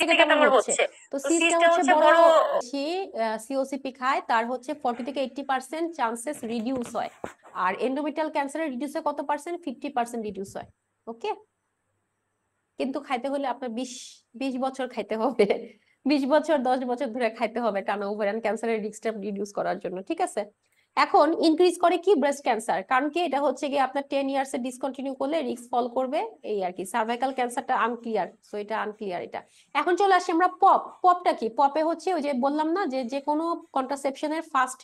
থেকে তোমার হচ্ছে। তো সিস্টা হচ্ছে বড় বেশি সিওসিপি খায় তার হচ্ছে 40 থেকে 80% চান্সেস রিডিউস হয়, আর এন্ডোমেট্রিয়াল ক্যান্সারের রিডিউস হয় কত পার্সেন্ট? 50% রিডিউস হয়। ওকে, কিন্তু খাইতে হলে আপনার 20 বছর খাইতে হবে, 20 বছর 10 বছর ধরে খাইতে হবে টানা ওভারিয়ান ক্যান্সারের রিস্কটা রিডিউস করার জন্য। ঠিক আছে, এখন ইনক্রিজ করে কি ব্রেস্ট ক্যান্সার, কারণ কি এটা হচ্ছে কি আপনার 10 ইয়ার্স এ ডিসকন্টিনিউ করলে রিস্ক ফল করবে, এই আর কি। সার্ভাইকাল ক্যান্সারটা আনক্লিয়ার, সো এটা আনক্লিয়ার এটা। এখন চলে আসি আমরা পপটা কি। পপে হচ্ছে ওই যে বললাম না যে যে কোনো কন্ট্রাসেপশনের ফার্স্ট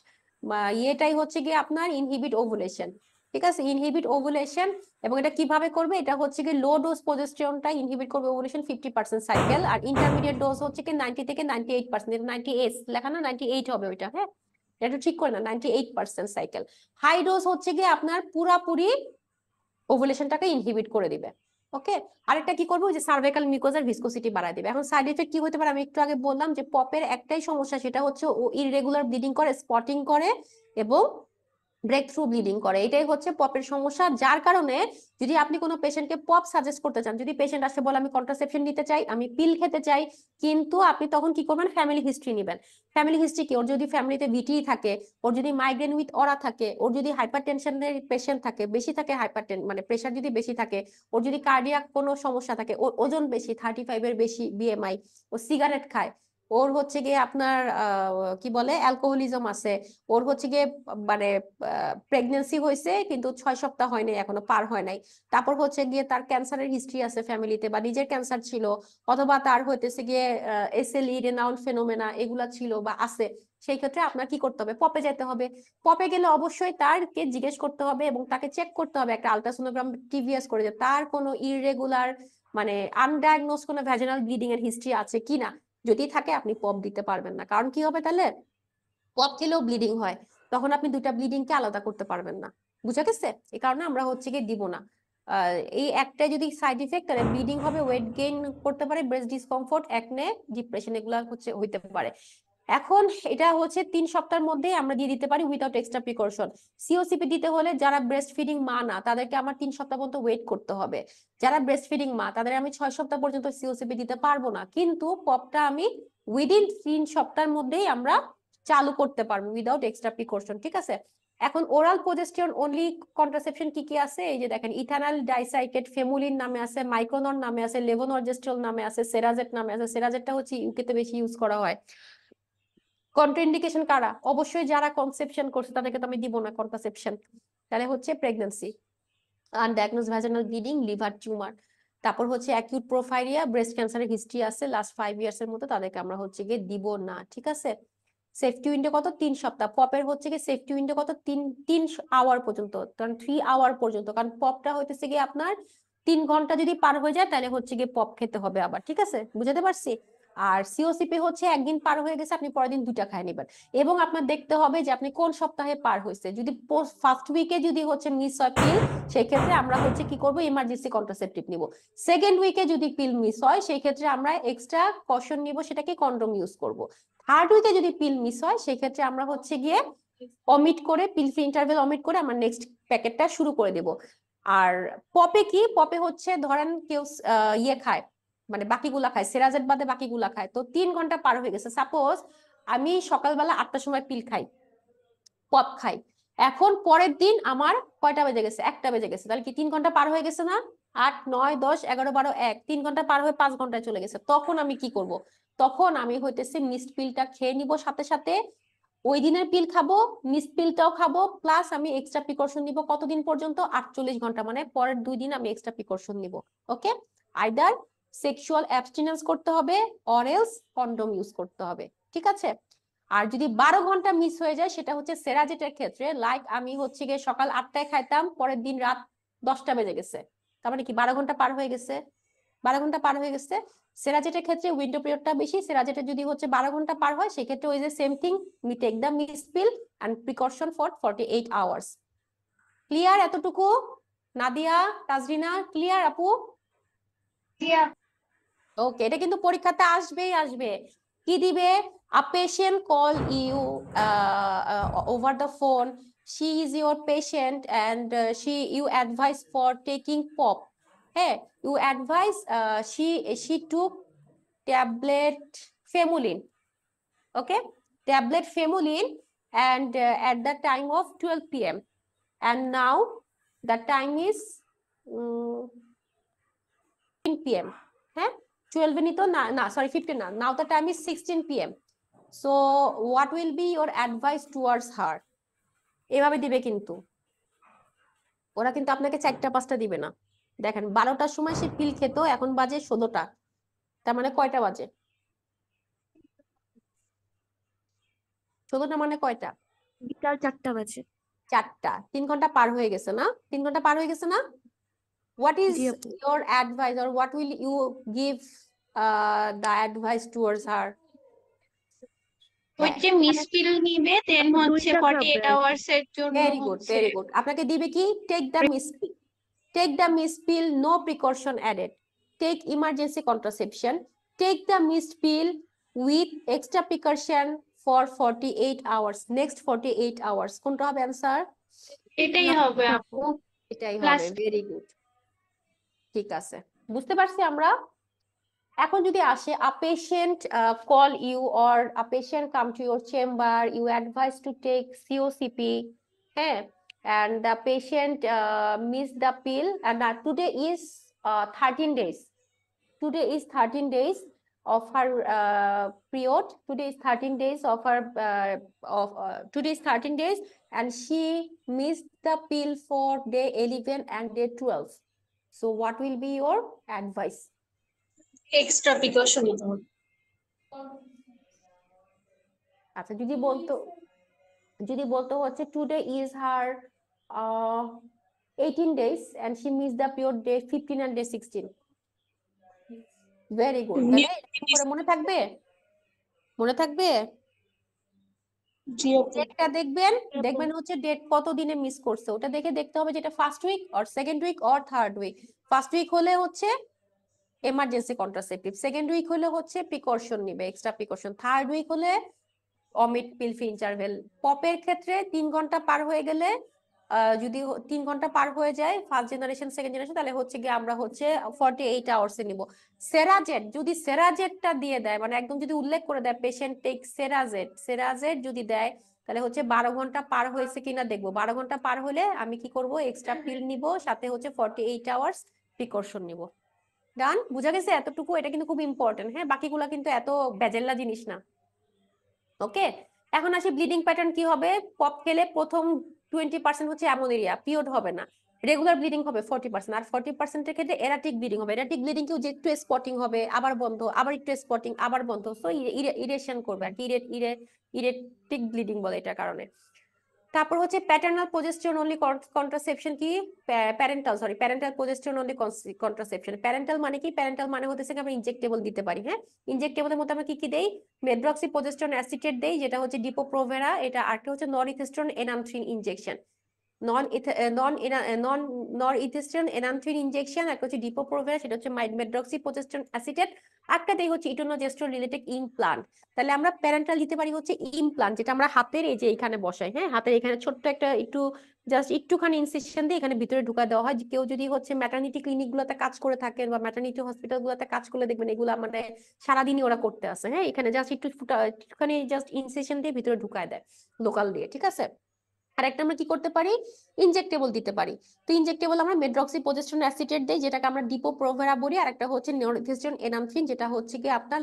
ইয়েটাই হচ্ছে কি আপনার ইনহিবিট ওভুলেশন। ঠিক আছে, ইনহিবিট ওভুলেশন। এবং এটা কিভাবে করবে? এটা হচ্ছে কি লো ডোজ প্রজেস্টেরনটা ইনহিবিট করবে ওভুলেশন 50% সাইকেল, আর ইন্টারমিডিয়েট ডোজ হচ্ছে কি 90 থেকে 98%, 98 লেখা না, 98 হবে ওইটা। হ্যাঁ, এটা ঠিক করে না, 98% সাইকেল। হাই ডোজ হচ্ছে কি আপনার পুরাপুরি ওভুলেশনটাকে ইনহিবিট করে দিবে। ওকে, আরেকটা কি করবে? ওই যে সার্ভাইকাল মিউকোজার ভিসকোসিটি বাড়ায় দিবে। এখন সাইড এফেক্ট কি হতে পারে? আমি একটু আগে বললাম যে পপের একটাই সমস্যা, সেটা হচ্ছে ও ইররেগুলার ব্লিডিং করে, স্পটিং করে এবং ব্রেক থ্রু ব্লিডিং করে। এটাই হচ্ছে পপের সমস্যা, যার কারণে যদি আপনি কোনো পেশেন্টকে পপ সাজেস্ট করতে চান, যদি পেশেন্ট আসে বলে আমি কন্ট্রাসেপশন নিতে চাই, আমি পিল খেতে চাই, কিন্তু আপনি তখন কি করবেন? ফ্যামিলি হিস্ট্রি নেবেন। ফ্যামিলি হিস্ট্রি কি? ওর যদি ফ্যামিলিতে ভিটি থাকে, ওর যদি মাইগ্রেন উইথ অরা থাকে, ওর যদি হাইপারটেনশনের পেশেন্ট থাকে, বেশি থাকে মানে প্রেশার যদি বেশি থাকে, ওর যদি কার্ডিয়াক কোনো সমস্যা থাকে, ওর ওজন বেশি, 35 এর বেশি বিএমআই, ও সিগারেট খায়, ওর হচ্ছে গিয়ে আপনার কি বলে অ্যালকোহলিজম আছে, ওর হচ্ছে গিয়ে মানে প্রেগনেন্সি হয়েছে কিন্তু 6 সপ্তাহ হয়নি, এখনো পার হয় নাই, তারপর হচ্ছে গিয়ে তার ক্যান্সারের হিস্ট্রি আছে ফ্যামিলিতে, বা নিজের ক্যান্সার ছিল, অথবা তার হইতেছে গিয়ে এসএলই রেনাউন্ড ফেনোমেনা এগুলা ছিল বা আছে, সেই ক্ষেত্রে আপনার কি করতে হবে? পপে যেতে হবে। পপে গেলে অবশ্যই তারকে জিজ্ঞেস করতে হবে এবং তাকে চেক করতে হবে একটা আলট্রাসোনোগ্রাম টিভিএস করে, যে তার কোনো ইররেগুলার মানে আনডায়াগনোজ কোনো ভ্যাজিনাল ব্লিডিং এর হিস্ট্রি আছে কিনা। যদি থাকে আপনি পপ দিতে পারবেন না, কারণ কি হবে তাহলে? পপ খেলেও ব্লিডিং হয়, তখন আপনি দুটা ব্লিডিং কে আলাদা করতে পারবেন না। বুঝা গেছে? এই কারণে আমরা হচ্ছে গিয়ে দিব না। এই একটাই যদি সাইড ইফেক্ট, তাহলে ব্লিডিং হবে, ওয়েট গেইন করতে পারে, ব্রেস্ট ডিসকমফোর্ট, একনে, ডিপ্রেশন, এগুলা হচ্ছে হইতে পারে। এখন এটা হচ্ছে 3 সপ্তাহের মধ্যে আমরা দিয়ে দিতে পারি উইদাউট এক্সট্রা প্রিকশন। সিওসিপি দিতে হলে যারা ব্রেস্ট ফিডিং মা না, তাদেরকে আমার 3 সপ্তাহ পর্যন্ত ওয়েট করতে হবে। যারা ব্রেস্ট ফিডিং মা, তাদের আমি 6 সপ্তাহ পর্যন্ত সিওসিপি দিতে পারবো না, কিন্তু পপটা আমি উইদিন 3 সপ্তাহের মধ্যেই আমরা চালু করতে পারবো উইদাউট এক্সট্রা প্রিকশন। ঠিক আছে, এখন ওরাল প্রজেস্টেরন অনলি কন্ট্রাসেপশন কি কি আছে? এই যে দেখেন, ইথানল ডাইসাইকেট ফেমুলিন নামে আছে, মাইক্রোনর নামে আছে, লেভোনরজেস্ট্রল নামে আছে, সেরাজেট নামে আছে। সেরাজেটটা হচ্ছে ইউকেতে বেশি ইউজ করা হয়। কন্ট্রাইন্ডিকেশন কারা? অবশ্যই যারা কনসেপশন করছে তাদেরকে তো আমি দিব না কন্ট্রাসেপশন। তাহলে হচ্ছে pregnancy, undiagnosed vaginal bleeding, liver tumour, তারপর হচ্ছে অ্যাকিউট প্রোফাইরিয়া, ব্রেস্ট ক্যান্সারের হিস্ট্রি আছে লাস্ট 5 ইয়ার্স এর মতো, তাদেরকে আমরা হচ্ছে গিয়ে দিব না। ঠিক আছে, সেফটি উইন্ডো কত? 3 সপ্তাহ। পপের হচ্ছে গিয়ে সেফটি উইন্ডো কত? 3 আওয়ার পর্যন্ত, কারণ 3 আওয়ার পর্যন্ত, কারণ পপটা হইতেছে গিয়ে আপনার 3 ঘন্টা যদি পার হয়ে যায় তাহলে হচ্ছে গিয়ে পপ খেতে হবে আবার। ঠিক আছে, বুঝাতে পারছি? আর সিওসিপি হচ্ছে একদিন পার হয়ে গেছে, আপনি পরের দিন 2টা খায় নেবেন। এবং আপনার দেখতে হবে যে আপনি কোন সপ্তাহে পার হয়েছে। যদি ফার্স্ট উইকে যদি হচ্ছে মিস হয় পিল, সেই ক্ষেত্রে আমরা হচ্ছে কি করব? ইমার্জেন্সি কন্ট্রাসেপটিভ নিব। সেকেন্ড উইকে যদি পিল মিস হয়, সেই ক্ষেত্রে আমরা এক্সট্রা কশন নিব, সেটাকে কন্ডোম ইউজ করব। থার্ড উইকে যদি পিল মিস হয়, সেই ক্ষেত্রে আমরা হচ্ছে গিয়ে অমিট করে, পিল ফ্রি ইন্টারভেল অমিট করে আমরা নেক্সট প্যাকেটটা শুরু করে দেব। আর পপে কি? পপে হচ্ছে ধরেন কেউ ইয়ে খায়, মানে বাকিগুলা খায়, সেরাজেট বাদে বাকিগুলা খায়, তো 3 ঘন্টা পার হয়ে গেছে। সাপোজ আমি সকালবেলা 8টার সময় পিল খাই, পপ খাই, এখন পরের দিন আমার কয়টা বেজে গেছে? 1টা বেজে গেছে, তাহলে কি 3 ঘন্টা পার হয়ে গেছে না? 8, 9, 10, 11, 12, 1, 3 ঘন্টা পার হয়ে 5 ঘন্টায় চলে গেছে। তখন আমি কি করব? তখন আমি হইতেছে মিসড পিলটা খেয়ে নিব, সাথে সাথে ওই দিনের পিল খাবো, মিস পিলটাও খাবো, প্লাস আমি এক্সট্রা প্রিকশন নিব। কতদিন পর্যন্ত? 48 ঘন্টা, মানে পরের 2 দিন আমি এক্সট্রা প্রিকশন নিব। ওকে, আইদার সেক্সুয়াল অ্যাবস্টিনেন্স করতে হবে অর এলস কন্ডোম ইউজ করতে হবে। ঠিক আছে, আর যদি 12 ঘন্টা মিস হয়ে যায়, সেটা হচ্ছে সেরাজেটের ক্ষেত্রে, লাইক আমি হচ্ছে গিয়ে সকাল 8টায় খাইতাম, পরের দিন রাত 10টা বেজে গেছে, তার মানে কি 12 ঘন্টা পার হয়ে গেছে? 12 ঘন্টা পার হয়ে গেছে। সেরাজেটের ক্ষেত্রে উইন্ডো পিরিয়ডটা বেশি, সেরাজেটের যদি হচ্ছে 12 ঘন্টা পার হয়, সেক্ষেত্রে ওই যে same thing, we take the missed pill and precaution for 48 hours. Clear এতটুকু? নাদিয়া, তাজরিনা, ক্লিয়ার আপু? ওকে, এটা কিন্তু পরীক্ষাতে আসবেই আসবে। কি দিবে? a patient call you over the phone, she is your patient and you advise for taking pop. Hey, you advise she took tablet Famulin. Okay, tablet Famulin, and at the time of 12 p.m. and now the time is 15 p.m. হ্যাঁ 12 নিত না sorry 15 না, now the time is 16 p.m. so what will be your advice towards her? এভাবে দিবে, কিন্তু ওরা কিন্তু আপনাকে 4টা 5টা দিবে না। দেখেন 12টার সময় সে পিল খেত, এখন বাজে 16টা, তার মানে কয়টা বাজে? 16টা মানে কয়টা? বিকাল 4টা বাজে। 4টা, 3 ঘন্টা পার হয়ে গেছে না? 3 ঘন্টা পার হয়ে গেছে না? What is জি আপু। your advice, or what will you give the advice towards her? হচ্ছে মিস পিল নিবে, দেন হচ্ছে 2টা 48 খাবে আর কি। আওয়ার্স এর জন্য ভেরি গুড, হচ্ছে ভেরি গুড। আপনাকে দিবে কি? Take the miss pill, take the miss pill, no precaution added, take emergency contraception, take the miss pill with extra precaution for 48 hours, next 48 hours. কোনটা হবে অ্যান্সার? এটাই হবে আপু। এটাই হবে, Last. ভেরি গুড, ঠিক আছে, বুঝতে পারছি আমরা। এখন যদি আসে a patient call you or a patient come to your chamber, you advise to take COCP, হ্যাঁ, and the patient miss the pill, and today is 13 days, today is 13 days of her period, today is 13 days of her today is 13 days, and she missed the pill for day 11 and day 12, so what will be your advice? Extra precaution নিতে হবে। আচ্ছা, যদি বলতো হচ্ছে today is her 18 days and she missed the period day 15 and day 16, very good. তাহলে এরকম করে মনে থাকবে, মনে থাকবে। জি আপু। ডেটটা দেখবেন, দেখবেন হচ্ছে ডেট কত দিনে মিস করছে, ওটা দেখে দেখতে হবে যেটা first week or second week or third week. First week হলে হচ্ছে এমার্জেন্সি কন্ট্রাসেপটিভ, সেকেন্ড উইক হলে হচ্ছে প্রিকশন নিবে, এক্সট্রা প্রিকশন, থার্ড উইক হলে অমিট পিল ফ্রি ইন্টারভেল। পপের ক্ষেত্রে 3 ঘন্টা পার হয়ে গেলে, যদি 3 ঘন্টা পার হয়ে যায় ফার্স্ট জেনারেশন সেকেন্ড জেনারেশন, তাহলে হচ্ছে গিয়ে আমরা হচ্ছে 48 আওয়ার্স এ নিব। সেরাজেট, যদি সেরাজেটটা দিয়ে দেয়, মানে একদম যদি উল্লেখ করে দেয় পেশেন্ট টেক সেরাজেট, সেরাজেট যদি দেয়, তাহলে হচ্ছে 12 ঘন্টা পার হয়েছে কিনা দেখবো। 12 ঘন্টা পার হলে আমি কি করব? এক্সট্রা পিল নিব, সাথে হচ্ছে 48 আওয়ার্স প্রিকশন নিব। ডান, বুঝা গেছে এতটুকু? এটা কিন্তু খুব ইম্পর্টেন্ট, হ্যাঁ, বাকিগুলা কিন্তু এত বেজেল্লা জিনিস না। ওকে, এখন আসি ব্লিডিং প্যাটার্ন কি হবে। পপ খেলে প্রথম 20% হচ্ছে অ্যামোনেরিয়া, পিরিয়ড হবে না, রেগুলার ব্লিডিং হবে 40%, আর 40%-এর ক্ষেত্রে এরাটিক ব্লিডিং হবে। এরাটিক ব্লিডিং কেও যে একটু স্পটিং হবে, আবার বন্ধ, আবার একটু স্পটিং, আবার বন্ধ, সো ইরেশন করবে আর কি, ইরেটিক ব্লিডিং বলে এটার কারণে। তারপর হচ্ছে প্যাটার্নাল প্রজেস্টেরন অনলি কন্ট্রাসেপশন কি, parental progesterone only contraception. Parental মানে কি? প্যারেন্টাল মানে হচ্ছে আমরা ইনজেক্টেবল দিতে পারি, হ্যাঁ, ইনজেক্টেবলের মধ্যে আমরা কি কি দেই? মেড্রক্সি প্রজেস্টেরন অ্যাসিটেট দেই, যেটা হচ্ছে ডিপো-প্রোভেরা, এটা আরেকটা হচ্ছে নরইথেস্টেরন এনামথ্রিন ইনজেকশন, নরইথেস্টেরন এনামথ্রিন ইনজেকশন, একটা হচ্ছে ডিপো-প্রোভেরা, সেটা হচ্ছে মেড্রক্সি প্রজেস্টেরন অ্যাসিটেট, একটাতেই হচ্ছে ইটোনোজেস্টেরন রিলেটেড ইমপ্লান্ট। তাহলে আমরা প্যারেন্টাল দিতে পারি হচ্ছে ইমপ্লান্ট, যেটা আমরা হাতের এই যে এখানে বসাই, হ্যাঁ, হাতের এখানে ছোট্ট একটা জাস্ট একটুখানি ইনসিশন দিয়ে এখানে ভিতরে ঢুকা দেওয়া হয়। কেউ যদি হচ্ছে ম্যাটারনিটি ক্লিনিক গুলোতে কাজ করে থাকেন বা ম্যাটারনিটি হসপিটাল গুলোতে কাজ করলে দেখবেন এগুলা মানে সারাদিনই ওরা করতে আসে, হ্যাঁ, এখানে জাস্ট একটুখানি জাস্ট ইনসিশন দিয়ে ভিতরে ঢুকায় দেয় লোকাল দিয়ে, ঠিক আছে। আর একটা আমরা কি করতে পারি? ইনজেক্টেবল দিতে পারি। তো ইনজেক্টেবল আমরা মেড্রক্সি প্রজেস্টেরন অ্যাসিটেট দেই, যেটাকে আমরা ডিপো-প্রোভেরা বলি, আর একটা হচ্ছে নরইথেস্টেরন এনামথ্রিন, যেটা হচ্ছে কি আপনার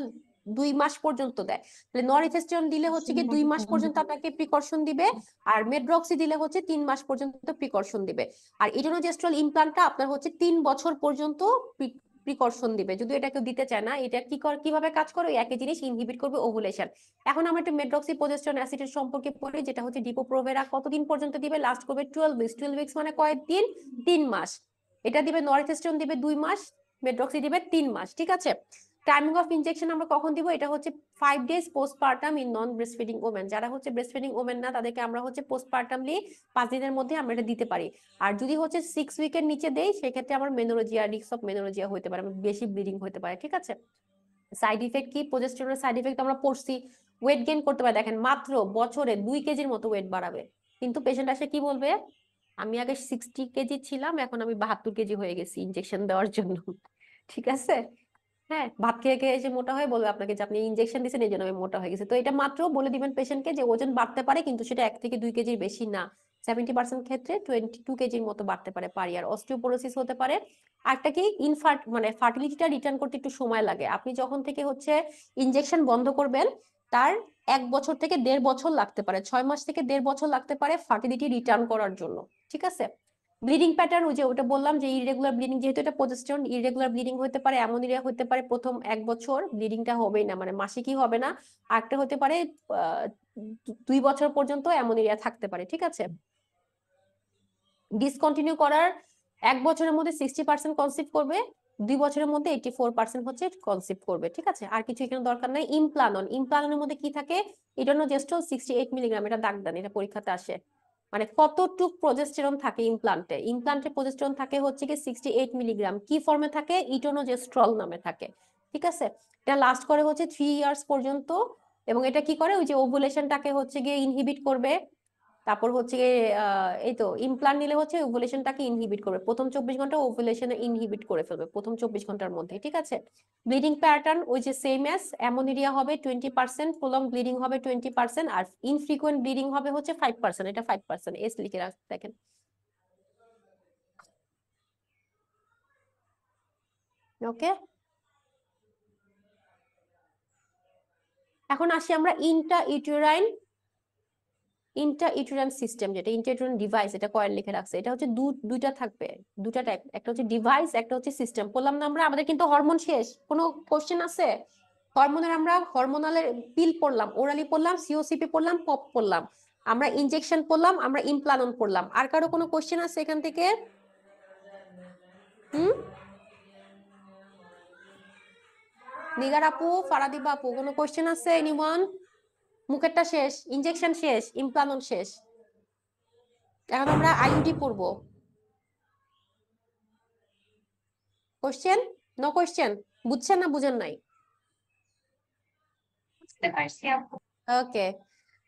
2 মাস পর্যন্ত দেয়। তাহলে নরইথেস্টেরন দিলে হচ্ছে কি 2 মাস পর্যন্ত আপনাকে প্রিকশন দিবে, আর মেড্রক্সি দিলে হচ্ছে 3 মাস পর্যন্ত প্রিকশন দিবে, আর ইটোনোজেস্ট্রল ইমপ্লান্টটা আপনার হচ্ছে 3 বছর পর্যন্ত প্রিকশন দিবে। যদি এটা কেউ দিতে চায় না, এটা কিভাবে কাজ করে? একই জিনিস, ইনহিবিট করবে ওভুলেশন। এখন আমরা একটা মেড্রক্সি প্রজেস্টেরন অ্যাসিডের সম্পর্কে পড়ি, যেটা হচ্ছে ডিপো-প্রোভেরা কতদিন পর্যন্ত দিবে? লাস্ট করবে 12 উইকস। 12 উইকস মানে কয়েকদিন? 3 মাস। এটা দিবে নরইথেস্টেরন দিবে 2 মাস, মেড্রক্সি দিবে 3 মাস, ঠিক আছে। টাইমিং অফ ইনজেকশন আমরা কখন দিব? এটা হচ্ছে 5 days postpartum in non breastfeeding women. যারা হচ্ছে ব্রেস্টফিডিং ওমেন না, তাদেরকে আমরা হচ্ছে পোস্টপার্টামলি 5 দিনের মধ্যে আমরা এটা দিতে পারি। আর যদি হচ্ছে 6 উইকের নিচে দেই, সেক্ষেত্রে আমার মেনোরেজিয়া, রিস্ক অফ মেনোরেজিয়া হতে পারে, বেশি ব্লিডিং হতে পারে, ঠিক আছে। সাইড ইফেক্ট কি? প্রজেস্টেরনের সাইড ইফেক্ট আমরা পড়ছি, ওয়েট গেইন করতে পারে। দেখেন মাত্র বছরে 2 কেজির মতো ওয়েট বাড়াবে, কিন্তু পেশেন্ট আসে কি বলবে? আমি আগে 60 কেজি ছিলাম, এখন আমি 72 কেজি হয়ে গেছি ইনজেকশন দেওয়ার জন্য, ঠিক আছে। হ্যাঁ, ভাত খেয়ে খেয়ে এসে মোটা হয়ে বলবে আপনাকে যে আপনি ইনজেকশন দিয়েছেন এই জন্য আমি মোটা হয়ে গেছে। তো এটা মাত্র বলে দিবেন পেশেন্টকে যে ওজন বাড়তে পারে, কিন্তু সেটা 1 থেকে 2 কেজির বেশি না। 70% ক্ষেত্রে 22 কেজির মতো বাড়তে পারে পার ইয়ার। অস্টিওপোরোসিস হতে পারে। আরেকটা কি মানে ফার্টিলিটিটা রিটার্ন করতে একটু সময় লাগে। আপনি যখন থেকে হচ্ছে ইনজেকশন বন্ধ করবেন তার 1 বছর থেকে 1.5 বছর লাগতে পারে, 6 মাস থেকে 1.5 বছর লাগতে পারে ফার্টিলিটি রিটার্ন করার জন্য। ঠিক আছে। ব্লিডিং প্যাটার্ন, ওই যে ওটা বললাম যে ইররেগুলার ব্লিডিং, যেহেতু এটা প্রজেস্টেরন, ইররেগুলার ব্লিডিং হতে পারে, অ্যামোনিয়া হতে পারে প্রথম 1 বছর ব্লিডিংটা হবেই না, মানে মাসিকই হবে না। আরেকটা হতে পারে 2 বছর পর্যন্ত অ্যামোনিয়া থাকতে পারে। ঠিক আছে। ডিসকন্টিনিউ করার 1 বছরের মধ্যে 60% কনসিভ করবে, 2 বছরের মধ্যে 84% হচ্ছে কনসিভ করবে। ঠিক আছে। আর কিছু এখানে দরকার নাই। ইমপ্লাননের মধ্যে কি থাকে? ইডোনোজেস্ট্রল 68 মিলিগ্রাম, এটা দাগ দেন, এটা পরীক্ষাতে আসে। মানে কতটুক প্রজেস্টেরন থাকে ইমপ্লান্টে প্রজেস্টেরন থাকে হচ্ছে কি 68 মিলিগ্রাম। কি ফর্মে থাকে? ইটোনোজেস্ট্রল নামে থাকে। ঠিক আছে। এটা লাস্ট করে হচ্ছে 3 ইয়ার্স পর্যন্ত। এবং এটা কি করে? ওই যে ওভুলেশনটাকে হচ্ছে গিয়ে ইনহিবিট করবে। তারপর হচ্ছে এই তো ইমপ্লান্ট নিলে হচ্ছে ওভুলেশনটাকে ইনহিবিট করবে, প্রথম 24 ঘন্টা ওভুলেশনে ইনহিবিট করে ফেলবে প্রথম 24 ঘন্টার মধ্যে। ঠিক আছে। ব্লিডিং প্যাটার্ন ওই যে সেম এস, অ্যামোনিয়া হবে 20%, প্রলং ব্লিডিং হবে 20%, আর ইনফ্রিকুয়েন্ট ব্লিডিং হবে হচ্ছে 5%। এটা 5%, এস লিখে দেখেন। ওকে। এখন আসি আমরা ইন্ট্রা-ইউটেরাইন সিস্টেম, যেটা ইন্ট্রা-ইউটেরাইন ডিভাইস, এটা কয়েল লিখে রাখছে। এটা হচ্ছে দুইটা থাকবে, দুটা টাইপ, একটা হচ্ছে ডিভাইস, একটা হচ্ছে সিস্টেম। বললাম না আমরা, আমাদের কিন্তু হরমোন শেষ। কোনো কোশ্চেন আছে? হরমোনের আমরা হরমোনালের পিল পড়লাম, ওরালি পড়লাম, সিওসিপি পড়লাম, পপ পড়লাম, আমরা ইনজেকশন পড়লাম, আমরা ইমপ্লানন পড়লাম। আর কারো কোনো কোশ্চেন আছে এখান থেকে? নিগার আপু, ফারাদিবা আপু, কোনো কোশ্চেন আছে? এনিওয়ান? মুখেরটা শেষ, ইনজেকশন শেষ, ইমপ্লানন শেষ। এখন আমরা আইইউডি পড়বো। কোশ্চেন? No question? বুঝছেন না বুঝেন নাই? বুঝতে পারছি আপু। ওকে।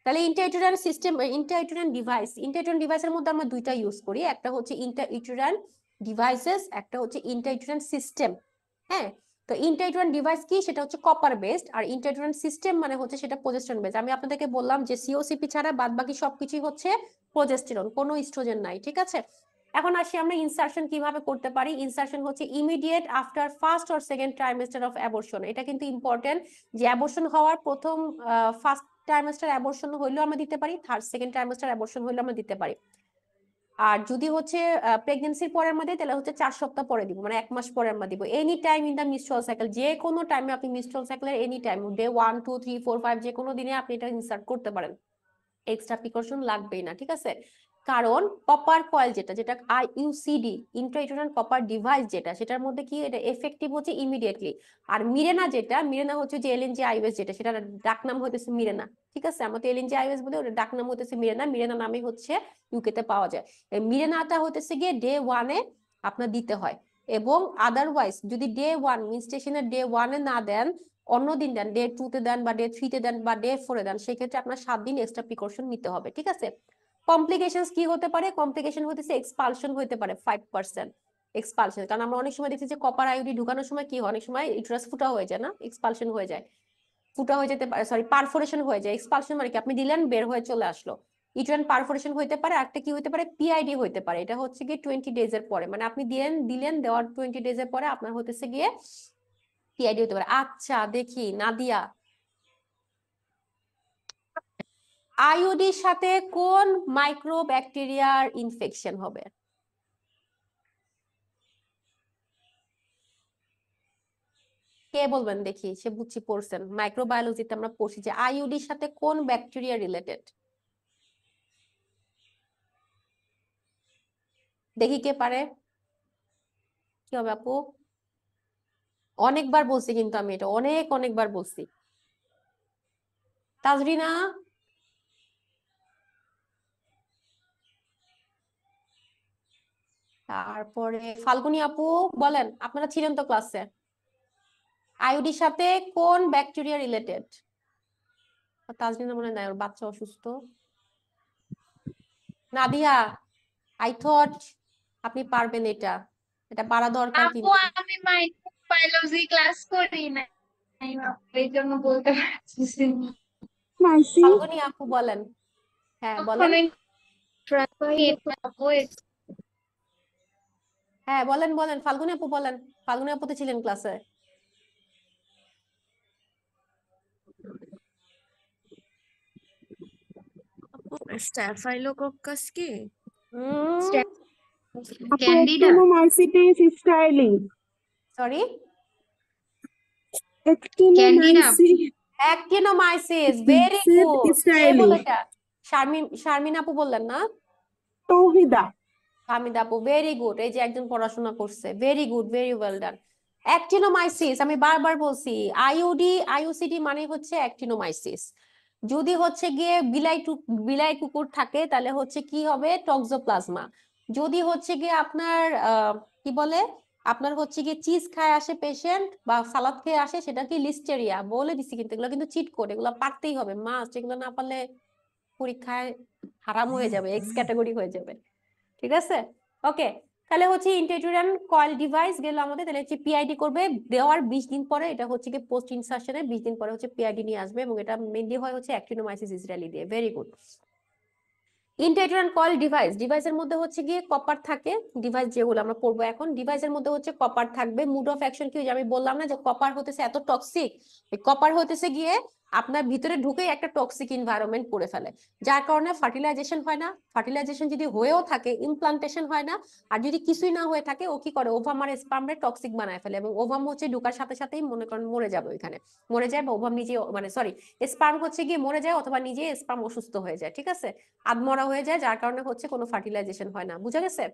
তাহলে ইন্ট্রা-ইউটেরাইন সিস্টেম, ইন্ট্রা-ইউটেরাইন ডিভাইসের মধ্যে আমরা দুইটা ইউজ করি। একটা হচ্ছে ইন্ট্রা-ইউটেরাইন ডিভাইসেস, একটা হচ্ছে ইন্ট্রা-ইউটেরাইন সিস্টেম। হ্যাঁ। তো ইন্ট্রা-ইউটেরাইন ডিভাইস কি? সেটা হচ্ছে কপার বেসড, আর ইন্ট্রা-ইউটেরাইন সিস্টেম মানে হচ্ছে সেটা প্রজেস্টেরন বেসড। আমি আপনাদেরকে বললাম যে সিওসিপি ছাড়া বাদ বাকি সবকিছুই হচ্ছে প্রজেস্টেরন, কোনো ইস্ট্রোজেন নাই। ঠিক আছে। এখন আসি আমরা ইনসারশন কিভাবে করতে পারি। ইনসারশন হচ্ছে immediate after first or second trimester of abortion. এটা কিন্তু ইম্পর্টেন্ট যে অ্যাবর্শন হওয়ার প্রথম ফার্স্ট ট্রাইমেস্টার অ্যাবর্শন হইলেও আমরা দিতে পারি, সেকেন্ড ট্রাইমেস্টার অ্যাবর্শন হইলেও আমরা দিতে পারি। আর যদি হচ্ছে প্রেগন্যান্সির পরে আমরা দিই, তাহলে হচ্ছে 4 সপ্তাহ পরে দিব, মানে 1 মাস পরে আমরা দিব। Any time in the menstrual cycle, যে কোনো টাইমে আপনি মিস্ট্রাল সাইকেলের এনি টাইম, ডে 1 2 3 4 5 যে কোনো দিনে আপনি এটা ইনসার্ট করতে পারেন। এক্সট্রা প্রিকশন লাগবেই না। ঠিক আছে। কারণ কপার কয়েল যেটা আইইউসিডি, ইন্ট্রা-ইউটেরাইন কপার ডিভাইস, সেটার মধ্যে কি এটা এফেক্টিভ হচ্ছে ইমিডিয়েটলি। আর মিরেনা হচ্ছে যে এলএনজি আইওএস, সেটা ডাক নাম হইতেছে মিরেনা। ঠিক আছে। আমাদের এলএনজি আইওএস বলে ওটা ডাক নাম হইতেছে মিরেনা নামে হচ্ছে ইউকে তে পাওয়া যায়। এই মিরেনাটা হইতেছে গিয়ে ডে 1 এ আপনার দিতে হয়। এবং আদারওয়াইজ যদি ডে 1 মিনস্টেশনের ডে 1 এ না দেন, অন্য দিন দেন, ডে 2 তে দেন বা ডে 3 তে দেন বা ডে 4 এ দেন, সেক্ষেত্রে আপনার 7 দিন এক্সট্রা প্রিকশন নিতে হবে। ঠিক আছে। কমপ্লিকেশনস কি হতে পারে? কমপ্লিকেশন হতেছে এক্সপালশন হতে পারে 5% এক্সপালশন। কারণ আমরা অনেক সময় দেখছি যে কপার আইউডি ঢুকানোর সময় কি হয়, অনেক সময় ইউটেরাস ফুটা হয়ে যায় না, এক্সপালশন হয়ে যায়, ফুটা হয়ে যেতে পারে, সরি পারফোরেশন হয়ে যায়। এক্সপালশন মানে কি? আপনি দিলেন, বের হয়ে চলে আসলো। ইউটেরাইন পারফোরেশন হতে পারে। একটা কি হতে পারে? পিআইডি হতে পারে। এটা হচ্ছে কি 20 ডেজ এর পরে, মানে আপনি দিলেন দেওয়ার 20 ডেজ এর পরে আপনার হতেছে গিয়ে পিআইডি হতে পারে। আচ্ছা দেখি নাদিয়া, আইওডির সাথে কোন মাইক্রোব্যাকটেরিয়ার ইনফেকশন হবে? কে বলবেন দেখি? সে বুঝছি পড়ছেন, মাইক্রোবায়োলজিতে আমরা পড়ছি যে আইওডির সাথে কোন ব্যাকটেরিয়া রিলেটেড। দেখি কে পারে। কি হবে আপু? অনেকবার বলছি কিন্তু আমি এটা অনেকবার বলছি। তাজরিনা, তারপরে ফাল্গুনী আপু, বলেন, আপনারা ছিলেন তো ক্লাসে। আইওডির সাথে কোন ব্যাকটেরিয়া রিলেটেড? তাজরিনা মনে নাই, ওর বাচ্চা অসুস্থ। নাদিয়া, আই থট আপনি পারবেন, এটা পারা দরকার আপু কিন্তু। আমি মাইক্রো বায়োলজি ক্লাস করি না, এই জন্য বলতে পারছি না। মার্সি ফাল্গুনী আপু বলেন। হ্যাঁ বলেন। হ্যাঁ বলেন বলেন, ফাল্গুনী আপু বলেন। ফাল্গুনী আপু তো ছিলেন ক্লাসে। স্ট্যাফাইলোকক্কাস কি? ক্যান্ডিডা, অ্যাক্টিনোমাইসিটিস স্টাইলি। সরি, অ্যাক্টিনোমাইসি অ্যাক্টিনোমাইসিস, ভেরি গুড। কে স্টাইলি। বলে এটা? শারমিন আপু বললেন না? তৌহিদা। হামিদ আপু, ভেরি গুড। এই যে একজন পড়াশোনা করছে, very good, very well done. Actinomyces, আমি বারবার বলছি, আইইউসিডি মানে হচ্ছে অ্যাক্টিনোমাইসিস। যদি হচ্ছে গিয়ে বিলাই কুকুর থাকে তাহলে হচ্ছে কি হবে? টক্সোপ্লাজমা। যদি হচ্ছে গিয়ে আপনার কি বলে, আপনার হচ্ছে গিয়ে চিজ খায় আসে পেশেন্ট বা সালাদ খেয়ে আসে, সেটা কি লিস্টেরিয়া। বলে দিছি কিন্তু, এগুলো কিন্তু চিট কোড, এগুলো পারতেই হবে মাস্ট। এগুলো না পারলে পরীক্ষায় হারাম হয়ে যাবে, এক্স ক্যাটাগরি হয়ে যাবে। ঠিক আছে, ওকে। তাহলে হচ্ছে ইন্টেটুরাল কয়েল ডিভাইস গেল আমাদের। তাহলে হচ্ছে পিআইডি করবে দেওয়ার 20 দিন পরে, এটা হচ্ছে কি পোস্ট ইনসার্শনে 20 দিন পরে হচ্ছে পিআইডি নিয়ে আসবে, এবং এটা মেইনলি হয় হচ্ছে অ্যাক্টিনোমাইসিস ইসরায়েলি দিয়ে। Very good. ইন্টেটুরাল কয়েল ডিভাইসের মধ্যে হচ্ছে গিয়ে কপার থাকে। ডিভাইস যেগুলো আমরা পড়বো এখন, ডিভাইসের মধ্যে হচ্ছে কপার থাকবে। মুড অফ অ্যাকশন কি, আমি বললাম না যে কপার হতেছে এত টক্সিক, কপার হতেছে গিয়ে আপনার ভিতরে ঢুকেই একটা টক্সিক এনভায়রনমেন্ট করে ফেলে, যার কারণে ফার্টিলাইজেশন হয় না। ফার্টিলাইজেশন যদি হয়েও থাকে, ইমপ্লান্টেশন হয় না। আর যদি কিছুই না হয়ে থাকে, ও কি করে, ওভাম আর স্পার্মে টক্সিক বানায় ফেলে, এবং ওভাম হচ্ছে ঢুকার সাথে সাথেই মনে করেন মরে যাবে ওইখানে, মরে যায়, বা ওভাম নিজে মানে সরি স্পার্ম হচ্ছে গিয়ে মরে যায়, অথবা নিজে স্পার্ম অসুস্থ হয়ে যায়। ঠিক আছে, আধমরা হয়ে যায়, যার কারণে হচ্ছে কোনো ফার্টিলাইজেশন হয় না। বুঝা গেছে?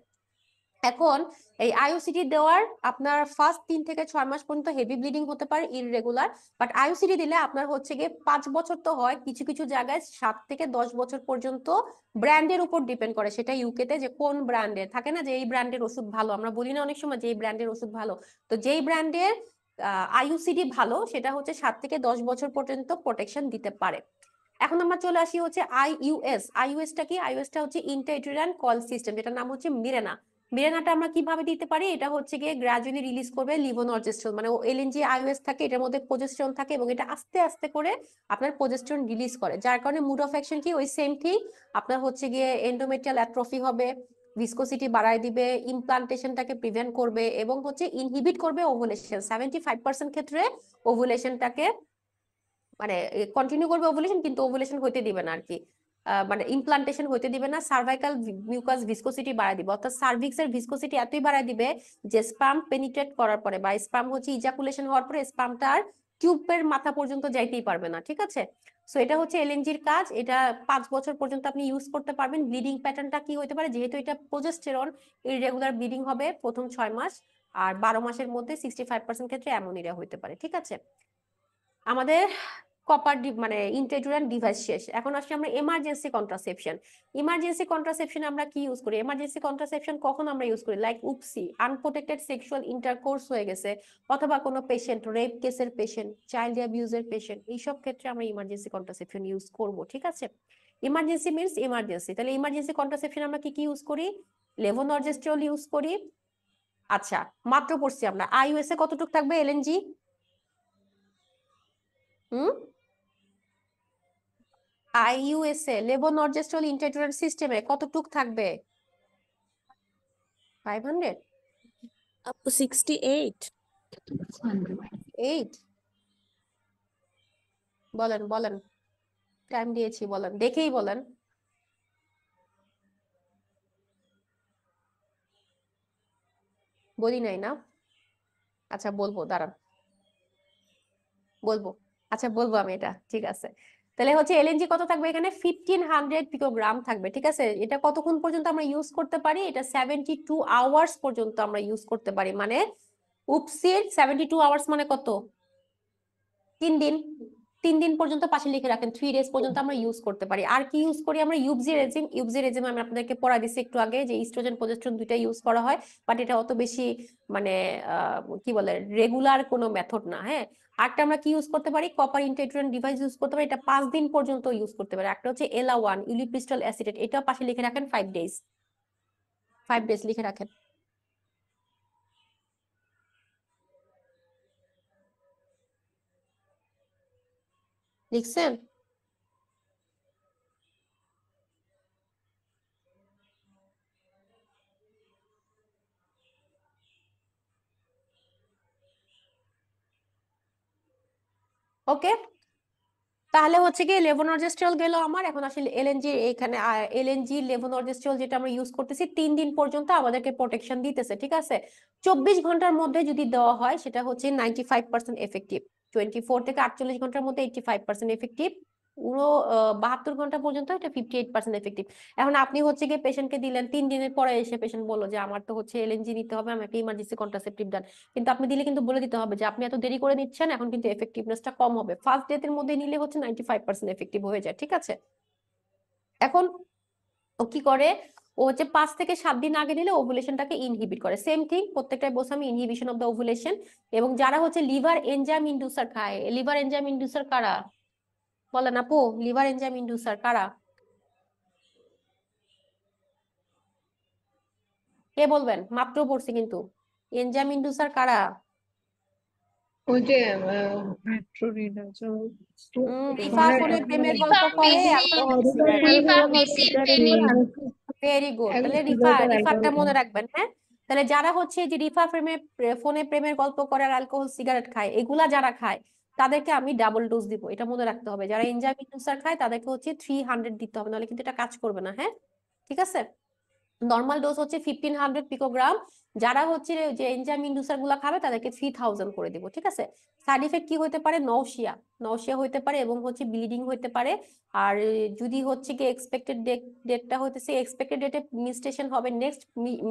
এখন এই আইইউসিডি দেওয়ার আপনার ফার্স্ট 3 থেকে 6 মাস পর্যন্ত হেভি ব্লিডিং হতে পারে, ইররেগুলার। বাট আইইউসিডি দিলে আপনার হচ্ছে গিয়ে 5 বছর তো হয়, কিছু কিছু জায়গায় 7 থেকে 10 বছর পর্যন্ত। ব্র্যান্ডের উপর ডিপেন্ড করে, সেটা ইউকেতে যে কোন ব্র্যান্ডের থাকে না, যে এই ব্র্যান্ডের ওষুধ ভালো, আমরা বলি না অনেক সময় যে এই ব্র্যান্ডের ওষুধ ভালো। তো যেই ব্র্যান্ডের আইইউসিডি ভালো, সেটা হচ্ছে 7 থেকে 10 বছর পর্যন্ত প্রোটেকশন দিতে পারে। এখন আমরা চলে আসি হচ্ছে আইইউএস। আইইউএসটা কি? আইইউএসটা হচ্ছে ইন্ট্রা-ইউটেরাইন কয়েল সিস্টেম, যেটার নাম হচ্ছে মিরেনা। মিরেনাটা আমরা কিভাবে দিতে পারি? এটা হচ্ছে গিয়ে গ্র্যাজুয়ালি রিলিজ করবে লিভোনর্জেস্ট্রন, মানে এলএনজি আইওএস থাকে, এটার মধ্যে প্রজেস্টেরন থাকে, এবং এটা আস্তে আস্তে করে আপনার প্রজেস্টেরন রিলিজ করে, যার কারণে মুড অফ অ্যাকশন কি ওই সেম থিং। আপনার হচ্ছে গিয়ে এন্ডোমেট্রিয়াল অ্যাট্রফি হবে, ভিসকোসিটি বাড়ায় দিবে, ইমপ্লান্টেশনটাকে প্রিভেন্ট করবে, এবং হচ্ছে ইনহিবিট করবে ওভুলেশন। 75% ক্ষেত্রে ওভুলেশনটাকে মানে কন্টিনিউ করবে ওভুলেশন, কিন্তু ওভুলেশন হইতে দিবে না আর কি, মানে ইমপ্লান্টেশন হইতে দিবে না। সার্ভাইকাল মিউকাস ভিসকোসিটি বাড়ায় দিবে, অর্থাৎ সার্ভিক্সের ভিসকোসিটি এতই বাড়ায় দিবে যে স্পাম পেনিট্রেট করার পরে বা স্পাম হচ্ছে ইজাকুলেশন হওয়ার পরে স্পামটা আর টিউবের মাথা পর্যন্ত যাইতেই পারবে না। ঠিক আছে, সো এটা হচ্ছে এলএনজির কাজ। এটা 5 বছর পর্যন্ত আপনি ইউজ করতে পারবেন। ব্লিডিং প্যাটার্নটা কি হতে পারে, যেহেতু এটা প্রজেস্টেরন, ইররেগুলার ব্লিডিং হবে প্রথম 6 মাস, আর 12 মাসের মধ্যে 65% ক্ষেত্রে অ্যামোনিয়া হতে পারে। ঠিক আছে, আমাদের কপার মানে ইন্ট্রা-ইউটেরাইন ডিভাইস শেষ। এখন আসছি আমরা এমার্জেন্সি কন্ট্রাসেপশন। ইমার্জেন্সি কন্ট্রাসেপশন আমরা কি ইউজ করি? এমার্জেন্সি কন্ট্রাসেপশন কখন আমরা ইউজ করি? লাইক উপসি, আনপ্রোটেক্টেড সেক্সুয়াল ইন্টারকোর্স হয়ে গেছে, অথবা কোনো পেশেন্ট রেপ কেসের পেশেন্ট, চাইল্ড অ্যাবিউজের পেশেন্ট, এইসব ক্ষেত্রে আমরা ইমার্জেন্সি কন্ট্রাসেপশন ইউজ করব। ঠিক আছে, ইমার্জেন্সি মিন্স ইমার্জেন্সি। তাহলে ইমার্জেন্সি কন্ট্রাসেপশন আমরা কি কি ইউজ করি? লেভোনর্জেস্ট্রল ইউজ করি। আচ্ছা, মাত্র পড়ছি আমরা। আইইউএস এ কতটুকু থাকবে এলএনজি? আইইউএসএ লেভোনর্জেস্ট্রল ইন্ট্রা-ইউটেরাইন সিস্টেমে কতটুক থাকবে? 500? up to 68. 8? বলেন বলেন, টাইম দিয়েছি, বলেন, দেখেই বলেন। বলি নাই না? আচ্ছা বলবো, দাঁড়ান বলবো। আচ্ছা বলবো আমি এটা, ঠিক আছে। তাহলে হচ্ছে এলএনজি কত থাকবে এখানে? 1500 পিকোগ্রাম থাকবে। ঠিক আছে, এটা কতক্ষণ পর্যন্ত আমরা ইউজ করতে পারি? এটা 72 আওয়ার্স পর্যন্ত আমরা ইউজ করতে পারি। মানে উপসির 72 আওয়ার্স মানে কত? 3 দিন। 3 দিন পর্যন্ত পাশে লিখে রাখেন, 3 ডেজ পর্যন্ত আমরা ইউজ করতে পারি। আর কি ইউজ করি আমরা? ইউবজি রেজিম। ইউবজি রেজিম আমি আপনাদেরকে পড়া দিচ্ছি একটু আগে, যে ইস্ট্রোজেন প্রজেস্টেরন দুইটা ইউজ করা হয়, বাট এটা অত বেশি মানে কি বলে রেগুলার কোনো মেথড না। হ্যাঁ, আরটা আমরা কি ইউজ করতে পারি? কপার ইন্ট্রা-ইউটেরাইন ডিভাইস ইউজ করতে পারি, এটা 5 দিন পর্যন্ত ইউজ করতে পারি। একটা হচ্ছে এলা1 ইউলিপ্রিস্টল অ্যাসিটেট, এটাও পাশে লিখে রাখেন 5 ডেজ। 5 ডেজ লিখে রাখেন। লিখছেন? ওকে, তাহলে হচ্ছে কি লেভোনর্জেস্ট্রল গেল আমার। এখন আসলে এলএনজি, এখানে এলএনজি লেভোনর্জেস্ট্রল যেটা আমরা ইউজ করতেছি 3 দিন পর্যন্ত আমাদেরকে প্রোটেকশন দিতেছে, ঠিক আছে। 24 ঘন্টার মধ্যে যদি দেওয়া হয় সেটা হচ্ছে 95% এফেক্টিভ, 24 থেকে 48 ঘন্টার মধ্যে 85% এফেক্টিভ, পুরো 72 ঘন্টা পর্যন্ত এটা 58% এফেক্টিভ। এখন আপনি হচ্ছে গিয়ে পেশেন্টকে দিলেন, 3 দিনের পরে এসে পেশেন্ট বললো যে আমার তো হচ্ছে এলএনজি নিতে হবে, আমাকে ইমার্জেন্সি কন্ট্রাসেপটিভ দেন, কিন্তু আপনি দিলে কিন্তু বলে দিতে হবে যে আপনি এত দেরি করে নিচ্ছেন, এখন কিন্তু এফেক্টিভনেসটা কম হবে। ফার্স্ট ডে এর মধ্যে নিলে হচ্ছে 95% এফেক্টিভ হয়ে যায়, ঠিক আছে। এখন ও কি করে, ও হচ্ছে 5 থেকে 7 দিন আগে নিলে ওভুলেশনটাকে ইনহিবিট করে। সেম থিং প্রত্যেকটাই বলছি আমি, ইনহিবিশন অফ দ্য ওভুলেশন। এবং যারা হচ্ছে লিভার এনজাইম ইন্ডুসার খায়, লিভার এনজাইম ইন্ডুসার কারা বলেন আপু? লিভার এনজাইম ইন্ডুসার কারা, কে বলবেন? মাত্র পড়ছি কিন্তু। এনজাইম ইন্ডুসার কারা? ওই যে রিফাফোনে প্রেমের গল্প করে অ্যালকোহল সিগারেট। ভেরি গুড, তাহলে রিফারটা মনে রাখবেন, হ্যাঁ। তাহলে যারা হচ্ছে যে ফোনে প্রেমের গল্প করে আর অ্যালকোহল সিগারেট খায়, এগুলা যারা খায় তাদেরকে আমি ডাবল ডোজ দিব, এটা মনে রাখতে হবে। যারা এনজাইম ইন্ডুসার খায় তাদেরকে হচ্ছে 300 দিতে হবে, নাহলে কিন্তু এটা কাজ করবে না, হ্যাঁ, ঠিক আছে। নর্মাল ডোজ হচ্ছে 1500 পিকোগ্রাম। যারা হচ্ছে যে এনজাইম ইন্ডুসার গুলা খাবে তাদেরকে 3000 করে দিব, ঠিক আছে। সাইড ইফেক্ট কি হতে পারে? নওশিয়া, নওশিয়া হইতে পারে এবং হচ্ছে ব্লিডিং হইতে পারে। আর যদি হচ্ছে কি এক্সপেক্টেড ডেটটা হইতেছে, এক্সপেক্টেড ডেটে মিসস্টেশন হবে, নেক্সট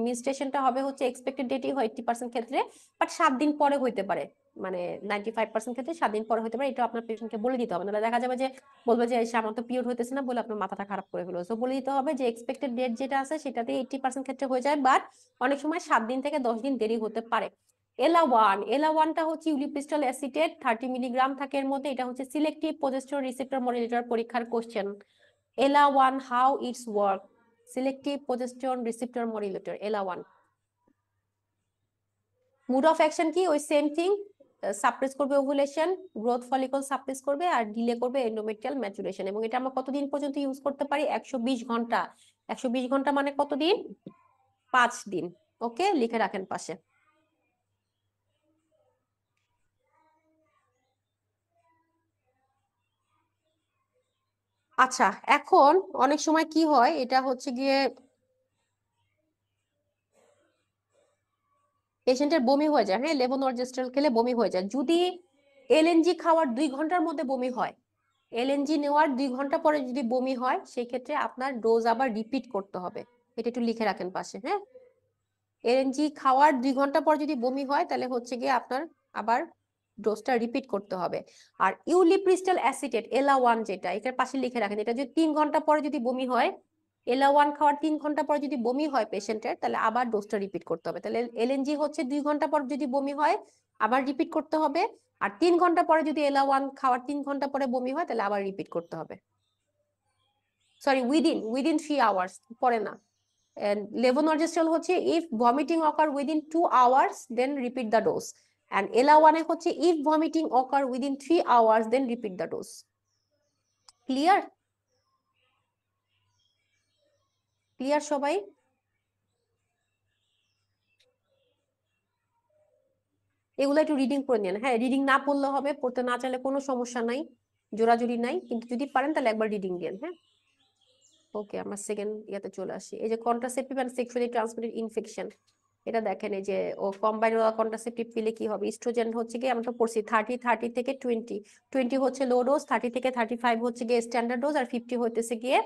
মিসস্টেশনটা হবে হচ্ছে এক্সপেক্টেড ডেটই হয় 80% ক্ষেত্রে, বাট 7 দিন পরে হইতে পারে, মানে 95% ক্ষেত্রে 7 দিন পরে হতে পারে। এটা আপনার পেশেন্টকে বলে দিতে হবে, নাহলে দেখা যাবে যে বলবে যে এসে আমার তো পিরিয়ড হইতেছে না বলে আপনার মাথাটা খারাপ করে ফেলো। সো বলে দিতে হবে যে এক্সপেক্টেড ডেট যেটা আছে সেটাতে 80% ক্ষেত্রে হয়ে যায়, বাট অনেক সময় 7 দিন থেকে 10 দিন দেরি হতে পারে। এলা ওয়ানটা হচ্ছে ইউলিপ্রিস্টল অ্যাসিটেট, 30 মিলিগ্রাম থাকে এর মধ্যে। এটা হচ্ছে সিলেক্টিভ প্রজেস্টেরন রিসেপ্টর মডুলেটর পরীক্ষার কোশ্চেন। এলা one, how it's work, selective progesterone receptor modulator এলা ওয়ান। মুড অফ অ্যাকশন কি? ওই সেম থিং, সাপ্রেস করবে ওভুলেশন, গ্রোথ ফলিকল সাপ্রেস করবে, আর ডিলে করবে এন্ডোমেট্রিয়াল ম্যাচুরেশন। এবং এটা আমরা কতদিন পর্যন্ত ইউজ করতে পারি? 120 ঘন্টা। 120 ঘন্টা মানে কতদিন? 5 দিন। ওকে, লিখে রাখেন পাশে। আচ্ছা, এখন অনেক সময় কি হয়, এটা হচ্ছে গিয়ে পেশেন্টের বমি হয়ে যায়, হ্যাঁ, লেভোনর্জেস্ট্রল খেলে বমি হয়ে যায়। যদি এলএনজি খাওয়ার 2 ঘন্টার মধ্যে বমি হয়, এলএনজি নেওয়ার 2 ঘন্টা পরে যদি বমি হয়, সেই ক্ষেত্রে আপনার ডোজ আবার রিপিট করতে হবে। এটা একটু লিখে রাখেন পাশে, হ্যাঁ। এলএনজি খাওয়ার 2 ঘন্টা পর যদি বমি হয় তাহলে হচ্ছে গিয়ে আপনার আবার ডোজটা রিপিট করতে হবে। আর ইউলিপ্রিস্টল অ্যাসিটেট এলা ওয়ান যেটা, এটার পাশে লিখে রাখেন, এটা যদি 3 ঘন্টা পরে যদি বমি হয়, এলা ওয়ান খাওয়ার 3 ঘন্টা পর যদি বমি হয় পেশেন্টের, তাহলে আবার ডোজটা রিপিট করতে হবে। তাহলে এলএনজি হচ্ছে 2 ঘন্টা পর যদি বমি হয় আবার রিপিট করতে হবে, আর 3 ঘন্টা পরে যদি এলা ওয়ান খাওয়ার 3 ঘন্টা পরে বমি হয় তাহলে আবার রিপিট করতে হবে। সরি, উইদিন 3 আওয়ার্স পরে না। And levonorgestrel হচ্ছে if vomiting occur within 2 hours then repeat the dose, and এলা1 এ হচ্ছে if vomiting occur within 3 hours then repeat the dose. Clear? Clear সবাই? এগুলো একটু রিডিং করে নেন, হ্যাঁ, রিডিং না পড়লে হবে, পড়তে না চাইলে কোনো সমস্যা নাই, জোরাজুরি নাই, কিন্তু যদি পারেন তাহলে একবার রিডিং দেন, হ্যাঁ। ওকে, আমরা সেকেন্ড ইয়াতে চলে আসি। এই যে contraceptive and sexually transmitted infection, এটা দেখেন, এই যে ও কম্বাইন্ড কন্ট্রাসেপটিভ পিলে কি হবে? ইস্ট্রোজেন হচ্ছে কি, আমরা তো পড়ছি 30 থেকে 20 হচ্ছে লো ডোজ, 30 থেকে 35 হচ্ছে গিয়ে স্ট্যান্ডার্ড ডোজ, আর 50 হইতেছে গিয়ে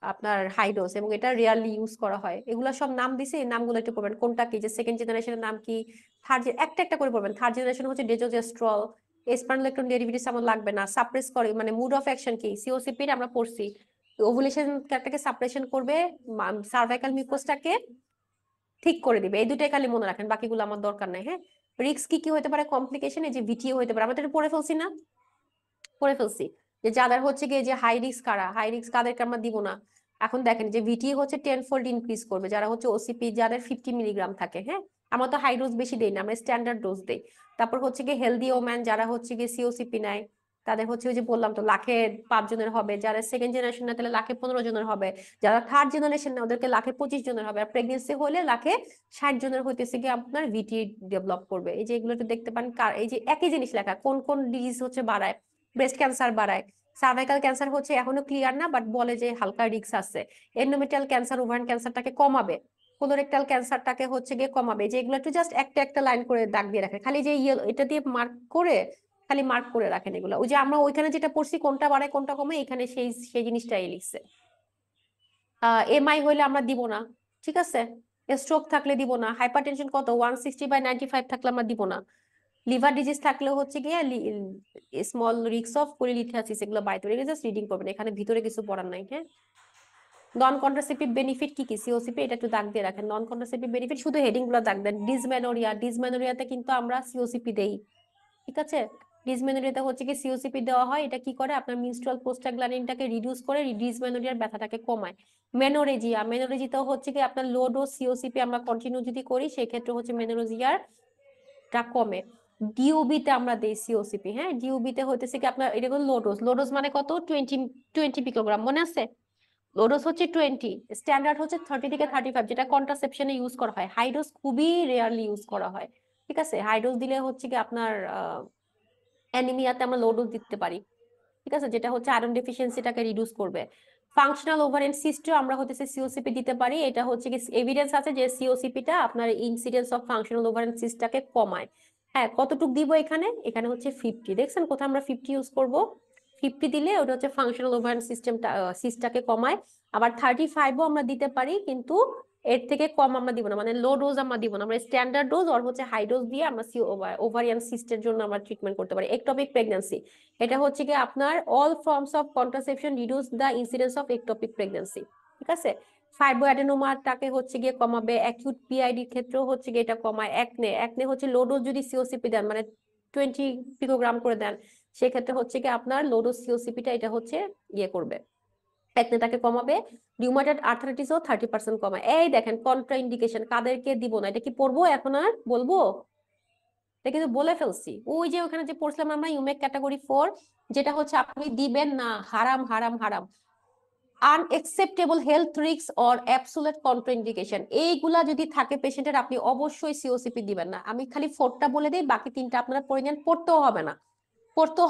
আপনার হাই ডোজ। এবং এটা রিয়ারলি ইউজ করা হয়। এগুলা সব নাম দিছে, এই নামগুলো একটু পড়বেন, কোনটা কি, যে সেকেন্ড জেনারেশনের নাম কি, থার্ড, একটা একটা করে পড়বেন। থার্ড জেনারেশন হচ্ছে ডেজোজেস্ট্রল, স্পারনোলেকটন ডেরিভেটিভস আমার লাগবে না। সাপ্রেস করে মানে মুড অফ অ্যাকশন কি, সিওসিপি আমরা পড়ছি, ওভুলেশনটাকে সাপ্রেশন করবে, সার্ভাইকাল মিউকাসটাকে ঠিক করে দিবে। এই দুটাই খালি মনে রাখেন, বাকিগুলো আমার দরকার নাই, হ্যাঁ। রিস্ক কি কি হতে পারে? কমপ্লিকেশন, এই যে ভিটিও হতে পারে, আমরা তো এটা পড়ে ফেলছি না, পড়ে ফেলছি যে যাদের হচ্ছে গিয়ে যে হাই রিস্ক কারা, হাই রিস্ক কাদেরকে আমরা দিব না। এখন দেখেন যে ভিটি হচ্ছে 10 ফোল্ড ইনক্রিজ করবে যারা হচ্ছে ওসিপি, যাদের 50 মিলিগ্রাম থাকে, হ্যাঁ। আমরা তো হাই ডোজ বেশি দেই না, আমরা স্ট্যান্ডার্ড ডোজ দেই। তারপর হচ্ছে গিয়ে হেলদি ওম্যান যারা হচ্ছে গিয়ে সিওসিপি নেয়, তাদের হচ্ছে ওই যে বললাম তো লাখে 5 জনের হবে, যারা সেকেন্ড জেনারেশন না তাহলে লাখে 15 জনের হবে, যারা থার্ড জেনারেশন না ওদেরকে লাখে 25 জনের হবে, আর প্রেগনেন্সি হলে লাখে 60 জনের হইতেছে কি আপনার ভিটি ডেভেলপ করবে। এই যে এগুলো একটু দেখতে পান, এই যে একই জিনিস লেখা, কোন কোন ডিজিজ হচ্ছে বাড়ায়, ব্রেস্ট ক্যান্সার বাড়ায়, সার্ভাইকাল ক্যান্সার হচ্ছে এখনো ক্লিয়ার না বাট বলে যে হালকা রিস্ক আছে, এন্ডোমেট্রিয়াল ক্যান্সার ওভারিয়ান ক্যান্সারটাকে কমাবে, কোলোরেক্টাল ক্যান্সারটাকে হচ্ছে গিয়ে কমাবে। যে এগুলো একটু জাস্ট একটা একটা লাইন করে দাগ দিয়ে রাখে, খালি যে এটা দিয়ে মার্ক করে খালি মার্ক করে রাখেন এগুলো। ওই যে আমরা ওইখানে যেটা পড়ছি কোনটা বাড়ায় কোনটা কমে, এখানে সেই সেই জিনিসটাই লিখছে। এমআই হইলে আমরা দিব না, ঠিক আছে, স্ট্রোক থাকলে দিব না, হাইপারটেনশন কত 160/95 থাকলে আমরা দিব না, লিভার ডিজিজ থাকলে হচ্ছে গিয়ে স্মল রিস্ক অফ কোলিলিথাসিস এগুলো বাইরে জাস্ট রিডিং করবেন, এখানে ভিতরে কিছু পড়ার নাই। হ্যাঁ, নন কন্ট্রাসেপটিভ বেনিফিট কি কি সিওসিপি, এটা একটু দাগ দিয়ে রাখেন। নন কন্ট্রাসেপটিভ বেনিফিট শুধু হেডিং গুলো দাগ দেন। ডিসমেনোরিয়াতে কিন্তু আমরা সিওসিপি দেই, ঠিক আছে। ডিসমেনোরিয়াতে হচ্ছে কি সিওসিপি দেওয়া হয়, এটা কি করে আপনার মিনস্ট্রুয়াল প্রোস্টাগ্ল্যান্ডিনটাকে রিডিউস করে ডিসমেনোরিয়ার ব্যথাটাকে কমায়। মেনোরেজিয়াতেও হচ্ছে কি আপনার লো ডোজ সিওসিপি আমরা কন্টিনিউ যদি করি সেই ক্ষেত্রে হচ্ছে মেনোরেজিয়ার টা কমে। ডিউবিতে আমরা দেই সিওসিপি, হ্যাঁ, ডিউবিতে হইতেছে কি আপনার এটা লো ডোজ মানে কত 20 পিকোগ্রাম, মনে আছে? লো ডোজ হচ্ছে 20, স্ট্যান্ডার্ড হচ্ছে 30 থেকে 35, যেটা কন্ট্রাসেপশনে ইউজ করা হয়। হাই ডোজ খুবই রেয়ারলি ইউজ করা হয়, ঠিক আছে। হাই ডোজ দিলে হচ্ছে কি আপনার অ্যানিমিয়াতে আমরা লো ডোজ দিতে পারি, ঠিক আছে, যেটা হচ্ছে আয়রন ডেফিসিয়েন্সিটাকে রিডিউস করবে। ফাংশনাল ওভারিয়ান সিস্টও আমরা হচ্ছে সিওসিপি দিতে পারি, এটা হচ্ছে কি এভিডেন্স আছে যে সিওসিপিটা আপনার ইনসিডেন্স অফ ফাংশনাল ওভারিয়ান সিস্টটাকে কমায়। হ্যাঁ, কতটুক দিব এখানে, এখানে হচ্ছে 50, দেখছেন কোথায় আমরা 50 ইউজ করব, 50 দিলে ওটা হচ্ছে ফাংশনাল ওভারিয়ান সিস্টটাকে কমায়। আবার 35ও আমরা দিতে পারি, কিন্তু এর থেকে কম আমরা দিব না, মানে লো ডোজ আমরা দিব না, আমরা স্ট্যান্ডার্ড ডোজ আর হচ্ছে হাই ডোজ দিয়ে আমরা ওভারিয়ান সিস্টের জন্য আমরা ট্রিটমেন্ট করতে পারি। একটপিক প্রেগন্যান্সি, এটা হচ্ছে কি আপনার all forms of contraception reduce the incidence of ectopic pregnancy, ঠিক আছে। ফাইব্রোঅ্যাডেনোমাটাকে হচ্ছে গিয়ে কমাবে, অ্যাকিউট পিআইডির ক্ষেত্রেও হচ্ছে গিয়ে এটা কমায়। একনে হচ্ছে লো ডোজ যদি সিওসিপি দেন মানে 20 পিকোগ্রাম করে দেন, সেক্ষেত্রে হচ্ছে কি আপনার লো ডোজ সিওসিপিটা এটা হচ্ছে ইয়ে করবে, একনেটাকে কমাবে। রিউমাটয়েড আর্থ্রাইটিসও 30% কমায়। এই দেখেন কন্ট্রা ইন্ডিকেশন কাদেরকে দিব না, এটা কি পড়বো এখন আর বলবো, এটা কিন্তু বলে ফেলছি। ওই যে ওখানে যে পড়ছিলাম আমরা ইউমেক ক্যাটাগরি 4, যেটা হচ্ছে আপনি দিবেন না, হারাম হারাম হারাম। Unacceptable health risk or absolute contraindication, এইগুলা যদি থাকে পেশেন্টের আপনি অবশ্যই সিওসিপি দিবেন না। আমি খালি 4টা বলে দিই, বাকি 3টা আপনারা পড়ে নেন, পড়তেও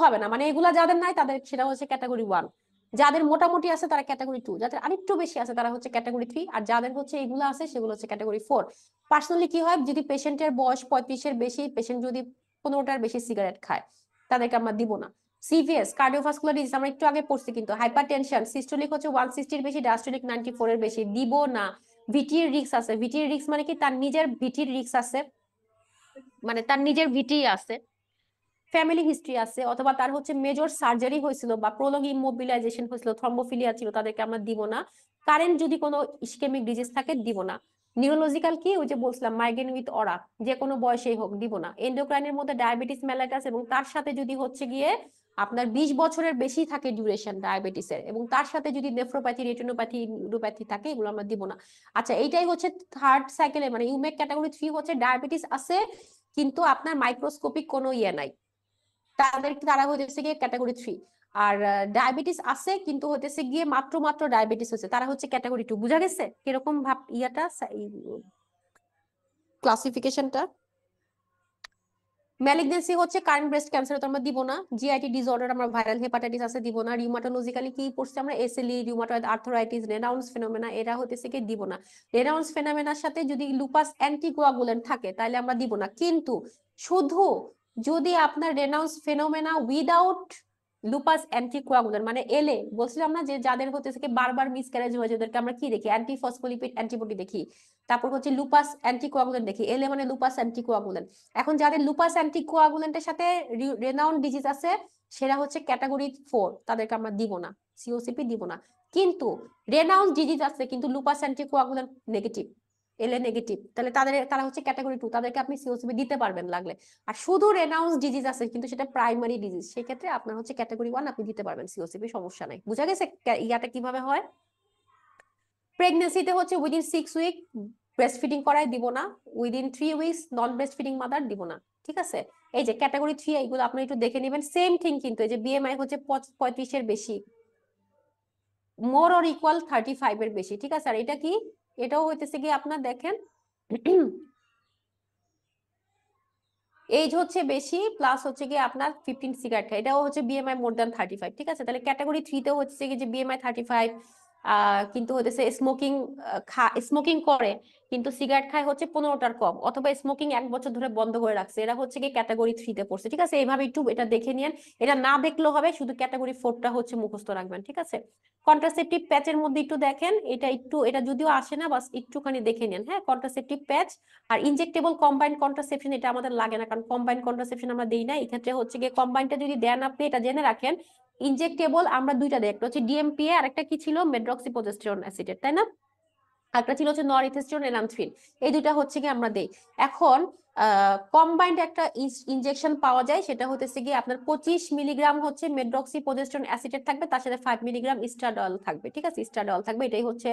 হবে না, মানে এগুলা যাদের নাই তাদের সেটা হচ্ছে ক্যাটাগরি 1, যাদের মোটামুটি আছে তারা ক্যাটাগরি 2, যাদের আরেকটু বেশি আছে তারা হচ্ছে ক্যাটাগরি 3, আর যাদের হচ্ছে এগুলো আছে সেগুলো হচ্ছে ক্যাটাগরি 4। পার্সোনালি কি হয়, যদি পেশেন্টের বয়স 35-এর বেশি, পেশেন্ট যদি 15টার বেশি সিগারেট খায়, তাদেরকে আমরা দিব না। সিভিএস কার্ডিওভাস্কুলার ডিজিজ আমরা একটু আগে পড়ছি, কিন্তু হাইপারটেনশন সিস্টোলিক হচ্ছে 160-এর বেশি, ডায়াস্টোলিক 94-এর বেশি, দিব না। ভিটির রিস্ক আছে, ভিটির রিস্ক মানে কি তার নিজের ভিটির রিস্ক আছে, মানে তার নিজের ভিটি আছে, ফ্যামিলি হিস্ট্রি আছে, অথবা তার হচ্ছে মেজর সার্জারি হয়েছিল বা প্রলং ইমোবিলাইজেশন হয়েছিল, থ্রম্বোফিলিয়া ছিল, তাদেরকে আমরা দিব না। কারেন্ট যদি কোনো ইসকেমিক ডিজিজ থাকে দিব না। নিউরোলজিক্যাল কি ওই যে বলছিলাম মাইগ্রেন উইথ অরা, যে কোনো বয়সেই হোক দিব না। এন্ডোক্রাইনের মধ্যে ডায়াবেটিস মেলাইটাস এবং তার সাথে যদি হচ্ছে গিয়ে আপনার 20 বছরের বেশি থাকে ডিউরেশন ডায়াবেটিসের, এবং তার সাথে যদি নেফ্রোপ্যাথি, রেটিনোপ্যাথি, নিউরোপ্যাথি থাকে, এগুলো আমরা দিব না। আচ্ছা, এইটাই হচ্ছে থার্ড সাইকেলে, মানে ইউমেক ক্যাটাগরি 3 হচ্ছে ডায়াবেটিস আছে কিন্তু আপনার মাইক্রোস্কোপিক কোনো ইয়ে নাই, তারা হইতেছে গিয়ে ক্যাটাগরি 3। আর ডায়াবেটিস আছে কিন্তু হইতেছে গিয়ে মাত্র ডায়াবেটিস হচ্ছে, তারা হচ্ছে ক্যাটাগরি 2। বুঝা গেছে কিরকম ভাব ইয়াটা ক্লাসিফিকেশনটা? ম্যালিগনেন্সি হচ্ছে কারেন্ট ব্রেস্ট ক্যান্সার, তো আমরা দিব না। জিআইটি ডিসঅর্ডার আমরা ভাইরাল হেপাটাইটিস আছে, দিব না। রিউমাটোলজিক্যালি কি পড়ছি আমরা, এসএলই, রিউমাটয়েড আর্থ্রাইটিস, রেনাউন্স ফেনোমেনা, এরা হইতেছে কি দিব না। রেনাউন্স ফেনোমেনার সাথে যদি লুপাস অ্যান্টিকোয়াগুলেন্ট থাকে তাহলে আমরা দিব না, কিন্তু শুধু যদি আপনার রেনাউন্স ফেনোমেনা উইদাউট লুপাস অ্যান্টিকোয়াগুলেন্ট মানে এলএ, বলছিলাম না যে যাদের হতেছে কি বারবার মিসক্যারেজ হয়, যাদেরকে আমরা কি দেখি, অ্যান্টিফসফোলিপিড অ্যান্টিবডি দেখি, তারপর হচ্ছে লুপাস অ্যান্টিকোয়াগুলেন্ট দেখি, এলএ মানে লুপাস অ্যান্টিকোয়াগুলেন্ট। এখন যাদের লুপাস অ্যান্টিকোয়াগুলেন্টের সাথে রেনাউন্ড ডিজিজ আছে সেটা হচ্ছে ক্যাটাগরি 4, তাদেরকে আমরা দিব না, সিওসিপি দিব না। কিন্তু রেনাউন্ড ডিজিজ আছে কিন্তু lupus anticoagulant negative, LA negative, তাহলে তারা হচ্ছে ক্যাটাগরি 2, তাদেরকে আপনি সিওসিপি দিতে পারবেন লাগলে। আর শুধু রেনাউন্স ডিজিজ আছে কিন্তু সেটা প্রাইমারি ডিজিজ, সেই ক্ষেত্রে আপনার হচ্ছে ক্যাটাগরি 1, আপনি দিতে পারবেন সিওসিপি, সমস্যা নাই। বুঝা গেছে ইয়াটা কিভাবে হয়? প্রেগন্যান্সিতে হচ্ছে উইদিন 6 উইক ব্রেস্ট ফিডিং করায় দিব না, উইদিন 3 উইকস নন ব্রেস্ট ফিডিং মাদার দিব না, ঠিক আছে। এই যে ক্যাটাগরি 3 এইগুলো আপনি একটু দেখে নেবেন, সেম থিং কিন্তু এই যে বিএমআই হচ্ছে 35 এর বেশি, মোর অর ইকুয়াল 35 এর বেশি, ঠিক আছে। আর এটা কি, এটাও হইতেছে কি আপনার দেখেন এজ হচ্ছে বেশি প্লাস হচ্ছে কি আপনার 15 সিগারেট খায়, এটাও হচ্ছে বিএমআই মোর দ্যান 35, ঠিক আছে। তাহলে ক্যাটাগরি 3 তেও হচ্ছে কি যে বিএমআই 35 কিন্তু হচ্ছে স্মোকিং করে কিন্তু সিগারেট খায় হচ্ছে 15টার কম, অথবা স্মোকিং 1 বছর ধরে বন্ধ করে রাখছে, এরা হচ্ছে কি ক্যাটাগরি 3 তে পড়ছে, ঠিক আছে। এইভাবে একটু এটা দেখে নিন, এটা না দেখলেও হবে, শুধু ক্যাটাগরি 4টা হচ্ছে মুখস্থ রাখবেন, ঠিক আছে। কন্ট্রাসেপটিভ প্যাচের মধ্যে একটু দেখেন, এটা যদিও আসে না, বাস একটুখানি দেখে নেন, হ্যাঁ। কন্ট্রাসেপটিভ প্যাচ আর ইনজেক্টেবল কম্বাইন্ড কন্ট্রাসেপশন, এটা আমাদের লাগে না, কারণ কম্বাইন্ড কন্ট্রাসেপশন আমরা দেই না। এই ক্ষেত্রে হচ্ছে গিয়ে কম্বাইন্ডটা যদি দেন আপনি, এটা জেনে রাখেন, ইনজেক্টেবল আমরা দুইটা দেই, একটা হচ্ছে ডিএমপিএ আর একটা কি ছিল মেড্রক্সিপ্রোজেস্টেরন অ্যাসিডেট, তাই না। একটা ছিল হচ্ছে নরইথেস্টেরন এলান্থ্রিন, এই দুইটা হচ্ছে কি আমরা দেই। এখন কম্বাইন্ড একটা ইনজেকশন পাওয়া যায়, সেটা হচ্ছে কি আপনার 25 মিলিগ্রাম হচ্ছে মেড্রক্সিপ্রোজেস্টেরন অ্যাসিডেট থাকবে, তার সাথে 5 মিলিগ্রাম ইস্ট্রাডল থাকবে, ঠিক আছে। ইস্ট্রাডল থাকবে, এটাই হচ্ছে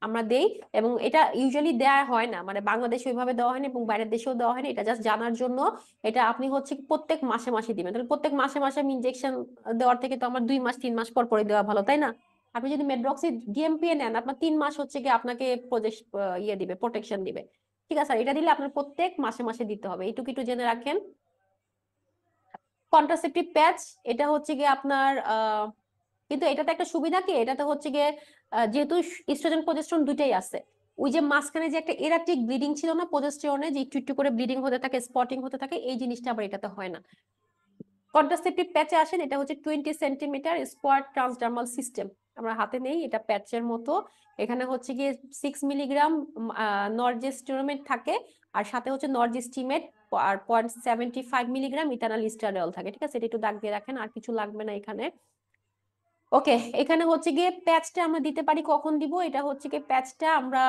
আমরা দেই। এবং এটা ইউজুয়ালি দেওয়া হয় না, মানে বাংলাদেশে ওইভাবে দেওয়া হয় না এবং বাইরের দেশেও দেওয়া হয় না, এটা জাস্ট জানার জন্য। এটা আপনি হচ্ছে প্রত্যেক মাসে মাসে দিবেন, তাহলে প্রত্যেক মাসে মাসে ইনজেকশন দেওয়ার থেকে তো আমার 2 মাস 3 মাস পর পরে দেওয়া ভালো, তাই না। আপনি যদি মেড্রক্সি ডিএমপিএ নেন, আপনার 3 মাস হচ্ছে কি আপনাকে দিবে, প্রোটেকশন দিবে, ঠিক আছে। আর এটা দিলে আপনার প্রত্যেক মাসে মাসে দিতে হবে, এইটুকু একটু জেনে রাখেন। কন্ট্রাসেপটিভ প্যাচ, এটা হচ্ছে গিয়ে আপনার কিন্তু এটাতে একটা সুবিধা কি, এটাতে হচ্ছে গিয়ে যেহেতু ইস্ট্রোজেন প্রজেস্টেরন দুইটাই আছে, ওই যে মাঝখানে যে একটা এরাটিক ব্লিডিং ছিল না প্রজেস্টেরনে, যে একটু একটু করে ব্লিডিং হতে থাকে, স্পটিং হতে থাকে, এই জিনিসটা আবার এটাতে হয় না। কন্ট্রাসেপটিভ প্যাচে আসেন, এটা হচ্ছে 20 সেন্টিমিটার স্কোয়ার ট্রান্সডার্মাল সিস্টেম, আমরা হাতে নেই, এটা প্যাচের মতো। এখানে হচ্ছে গিয়ে 6 মিলিগ্রাম নরজেস্টেরোমেট থাকে, আর সাথে হচ্ছে নরজেস্টিমেট আর 0.75 মিলিগ্রাম ইথানল স্টারল থাকে, ঠিক আছে। এটা একটু দাগ দিয়ে রাখেন, আর কিছু লাগবে না এখানে। ওকে, এখানে হচ্ছে গিয়ে প্যাচটা আমরা দিতে পারি কখন দিব, এটা হচ্ছে গিয়ে প্যাচটা আমরা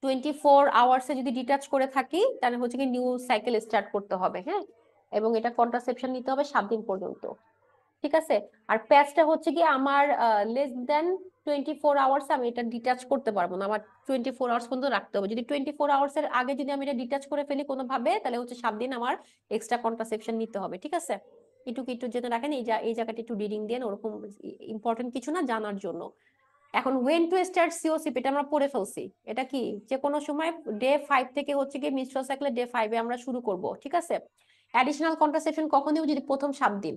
24 আওয়ার্সে যদি ডিটাচ করে থাকি, তাহলে হচ্ছে কি নিউ সাইকেল স্টার্ট করতে হবে, হ্যাঁ। এবং এটা কন্ট্রাসেপশন নিতে হবে 7 দিন পর্যন্ত, ঠিক আছে। আর প্যাচটা হচ্ছে কি আমার লেস দেন 24 আওয়ার্স আমি এটা ডিটাচ করতে পারবো না, আমার 24 আওয়ার্স পর্যন্ত রাখতে হবে। যদি 24 আওয়ার্স এর আগে যদি আমি এটা ডিটাচ করে ফেলি কোনোভাবে, তাহলে হচ্ছে 7 দিন আমার এক্সট্রা কন্ট্রাসেপশন নিতে হবে, ঠিক আছে। একটু জেনে রাখেন, এই জায়গাটা একটু রিডিং দেন, ওরকম ইম্পর্টেন্ট কিছু না, জানার জন্য। এখন ওয়েন টু স্টার্ট সিওসিপি, এটা আমরা পড়ে ফেলছি, এটা কি যে কোনো সময় ডে 5 থেকে হচ্ছে কি মিনস্ট্রুয়াল সাইকেলে ডে 5 এ আমরা শুরু করব, ঠিক আছে। অ্যাডিশনাল কন্ট্রাসেপশন কখন দিব, যদি প্রথম 7 দিন,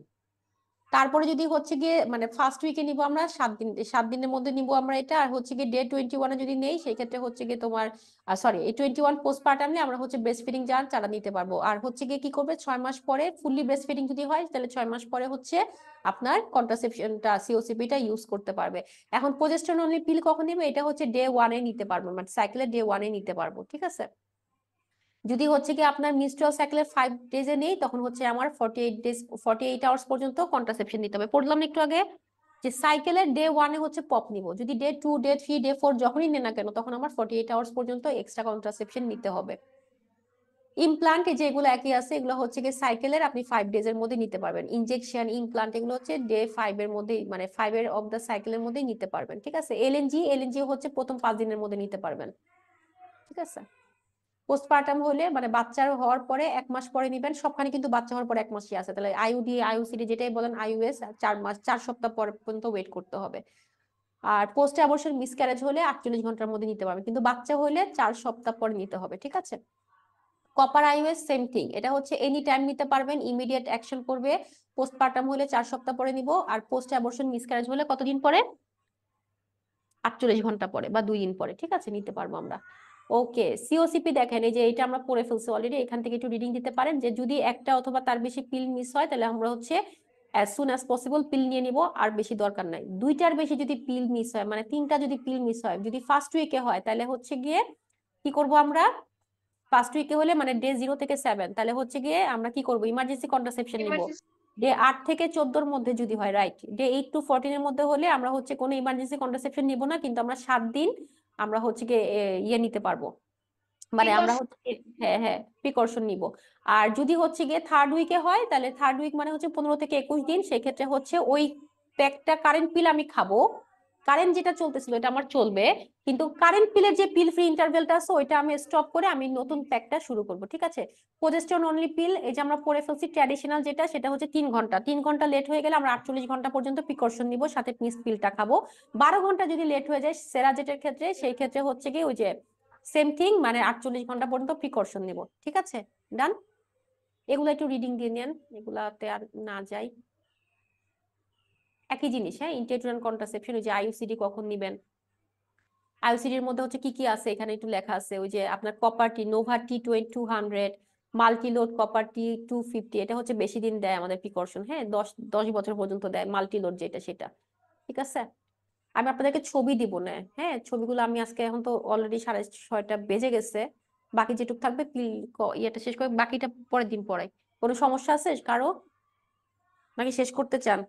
তারপরে যদি হচ্ছে গিয়ে মানে ফার্স্ট উইকে নিব আমরা 7 দিনের মধ্যে নিব আমরা এটা। আর হচ্ছে গিয়ে ডে 21 এ যদি নেই, সেই ক্ষেত্রে হচ্ছে গিয়ে তোমার সরি এই 21 পোস্টপার্টাম নিয়ে আমরা হচ্ছে ব্রেস্ট ফিডিং চালা নিতে পারবো। আর হচ্ছে গিয়ে কি করবে, 6 মাস পরে ফুললি ব্রেস্ট ফিডিং যদি হয়, তাহলে 6 মাস পরে হচ্ছে আপনার কন্ট্রাসেপশনটা সিওসিপিটা ইউজ করতে পারবে। এখন প্রজেস্টেরন অনলি পিল কখন নিবে, এটা হচ্ছে ডে 1 এ নিতে পারবো, মানে সাইকেলের ডে 1 এ নিতে পারবো, ঠিক আছে। যদি হচ্ছে কি আপনার মিনস্ট্রুয়াল সাইকেলের 5 ডেজে নেই, তখন হচ্ছে আমার 48 আওয়ার্স পর্যন্ত কন্ট্রাসেপশন নিতে হবে। পড়লাম একটু আগে যে সাইকেলের ডে 1 এ হচ্ছে পপ নিব, যদি ডে 2 ডে 3 ডে 4 যখনই নেই না কেন, তখন আমার 48 আওয়ার্স পর্যন্ত এক্সট্রা কন্ট্রাসেপশন নিতে হবে। ইমপ্লান্ট যেগুলো একই আছে, এগুলো হচ্ছে কি সাইকেলের আপনি 5 ডেজ এর মধ্যে নিতে পারবেন। ইনজেকশন ইমপ্লান্ট এগুলো হচ্ছে ডে 5 এর মধ্যে, মানে 5 এর অফ দা সাইকেলের মধ্যে নিতে পারবেন, ঠিক আছে। এলএনজি হচ্ছে প্রথম 5 দিনের মধ্যে নিতে পারবেন, ঠিক আছে। পোস্টপার্টাম হলে মানে বাচ্চার হওয়ার পরে 1 মাস পরে নিবেন, সবখানে কিন্তু বাচ্চা হওয়ার পরে 1 মাসই আছে, তাহলে আইইউডি আইইউসিডি যেটাই বলেন আইইউএস 4 সপ্তাহ পর্যন্ত ওয়েট করতে হবে। আর পোস্ট অ্যাবর্শন মিসক্যারেজ হলে 48 ঘন্টার মধ্যে নিতে পারবেন, কিন্তু বাচ্চা হলে 4 সপ্তাহ পরে নিতে হবে, ঠিক আছে। কপার আইইউএস সেম থিং, এটা হচ্ছে এনি টাইম নিতে পারবেন, ইমিডিয়েট অ্যাকশন করবে। পোস্টপার্টাম হলে 4 সপ্তাহ পরে নিব, আর পোস্ট অ্যাবর্শন মিসক্যারেজ হলে কতদিন পরে, 48 ঘন্টা পরে বা 2 দিন পরে, ঠিক আছে, নিতে পারবো আমরা। ওকে, সিওসিপি দেখেন, এই যে এটা আমরা পড়ে ফেলছি অলরেডি, এখান থেকে একটু রিডিং দিতে পারেন যে যদি একটা অথবা তার বেশি পিল মিস হয়, তাহলে আমরা হচ্ছে অ্যাজ সুন অ্যাজ পসিবল পিল নিয়ে নিব, আর বেশি দরকার নাই। 2টার বেশি যদি পিল মিস হয়, মানে 3টা যদি পিল মিস হয়, যদি ফার্স্ট উইকে হয়, তাহলে হচ্ছে গিয়ে কি করব আমরা, ফার্স্ট উইকে হলে মানে ডে 0 থেকে 7, তাহলে হচ্ছে গিয়ে আমরা কি করব, ইমার্জেন্সি কন্ট্রাসেপশন নিব। ডে 8 থেকে 14 মধ্যে যদি হয়, রাইট, ডে 8 to 14 এর মধ্যে হলে আমরা হচ্ছে কোনো ইমার্জেন্সি কন্ট্রাসেপশন নিব না, কিন্তু আমরা 7 দিন আমরা হচ্ছে গিয়ে ইয়ে নিতে পারবো, মানে আমরা হচ্ছে হ্যাঁ হ্যাঁ প্রিকশন নিব। আর যদি হচ্ছে গিয়ে থার্ড উইকে হয়, তাহলে থার্ড উইক মানে হচ্ছে 15 থেকে 21 দিন, সেক্ষেত্রে হচ্ছে ওই প্যাকটা কারেন্ট পিল আমি খাবো, কারেন্ট যেটা চলতেছিল এটা আমার চলবে, কিন্তু কারেন্ট পিলের যে পিল ফ্রি ইন্টারভেলটা আছে ওইটা আমি স্টপ করে আমি নতুন প্যাকটা শুরু করব, ঠিক আছে? প্রোজেস্টেরন অনলি পিল এই যে আমরা পড়ে ফেলছি ট্র্যাডিশনাল যেটা, সেটা হচ্ছে 3 ঘন্টা। 3 ঘন্টা লেট হয়ে গেলে আমরা 48 ঘন্টা পর্যন্ত প্রিকশন নিব, সাথে পিস পিলটা খাবো। 12 ঘন্টা যদি লেট হয়ে যায় সেরাজেটের ক্ষেত্রে, সেই ক্ষেত্রে হচ্ছে কি ওই যে সেম থিং, মানে 48 ঘন্টা পর্যন্ত প্রিকশন নিব, ঠিক আছে? ডান। এগুলো একটু রিডিং দিয়ে নেন, এগুলাতে আর না যাই। একই জিনিস, হ্যাঁ, ইন্ট্রাউটেরাইন কন্ট্রাসেপশন, ওই যে আইইউসিডি কখন নিবেন, আইইউসিডির মধ্যে হচ্ছে কি কি আছে এখানে একটু লেখা আছে। ওই যে আপনার কপারটি নোভা T200, মাল্টিলোড কপারটি 250, এটা হচ্ছে বেশি দিন দেয় আমাদের প্রিকশন, হ্যাঁ, 10 বছর পর্যন্ত দেয় মাল্টিলোড যেটা সেটা, ঠিক আছে? আমি আপনাদেরকে ছবি দিব না, হ্যাঁ, ছবিগুলো আমি আজকে, এখন তো অলরেডি 6:30 বেজে গেছে, বাকি যেটুকু থাকবে ইয়েটা শেষ করে বাকিটা পরের দিন পড়াই। কোনো সমস্যা আছে কারো, নাকি শেষ করতে চান?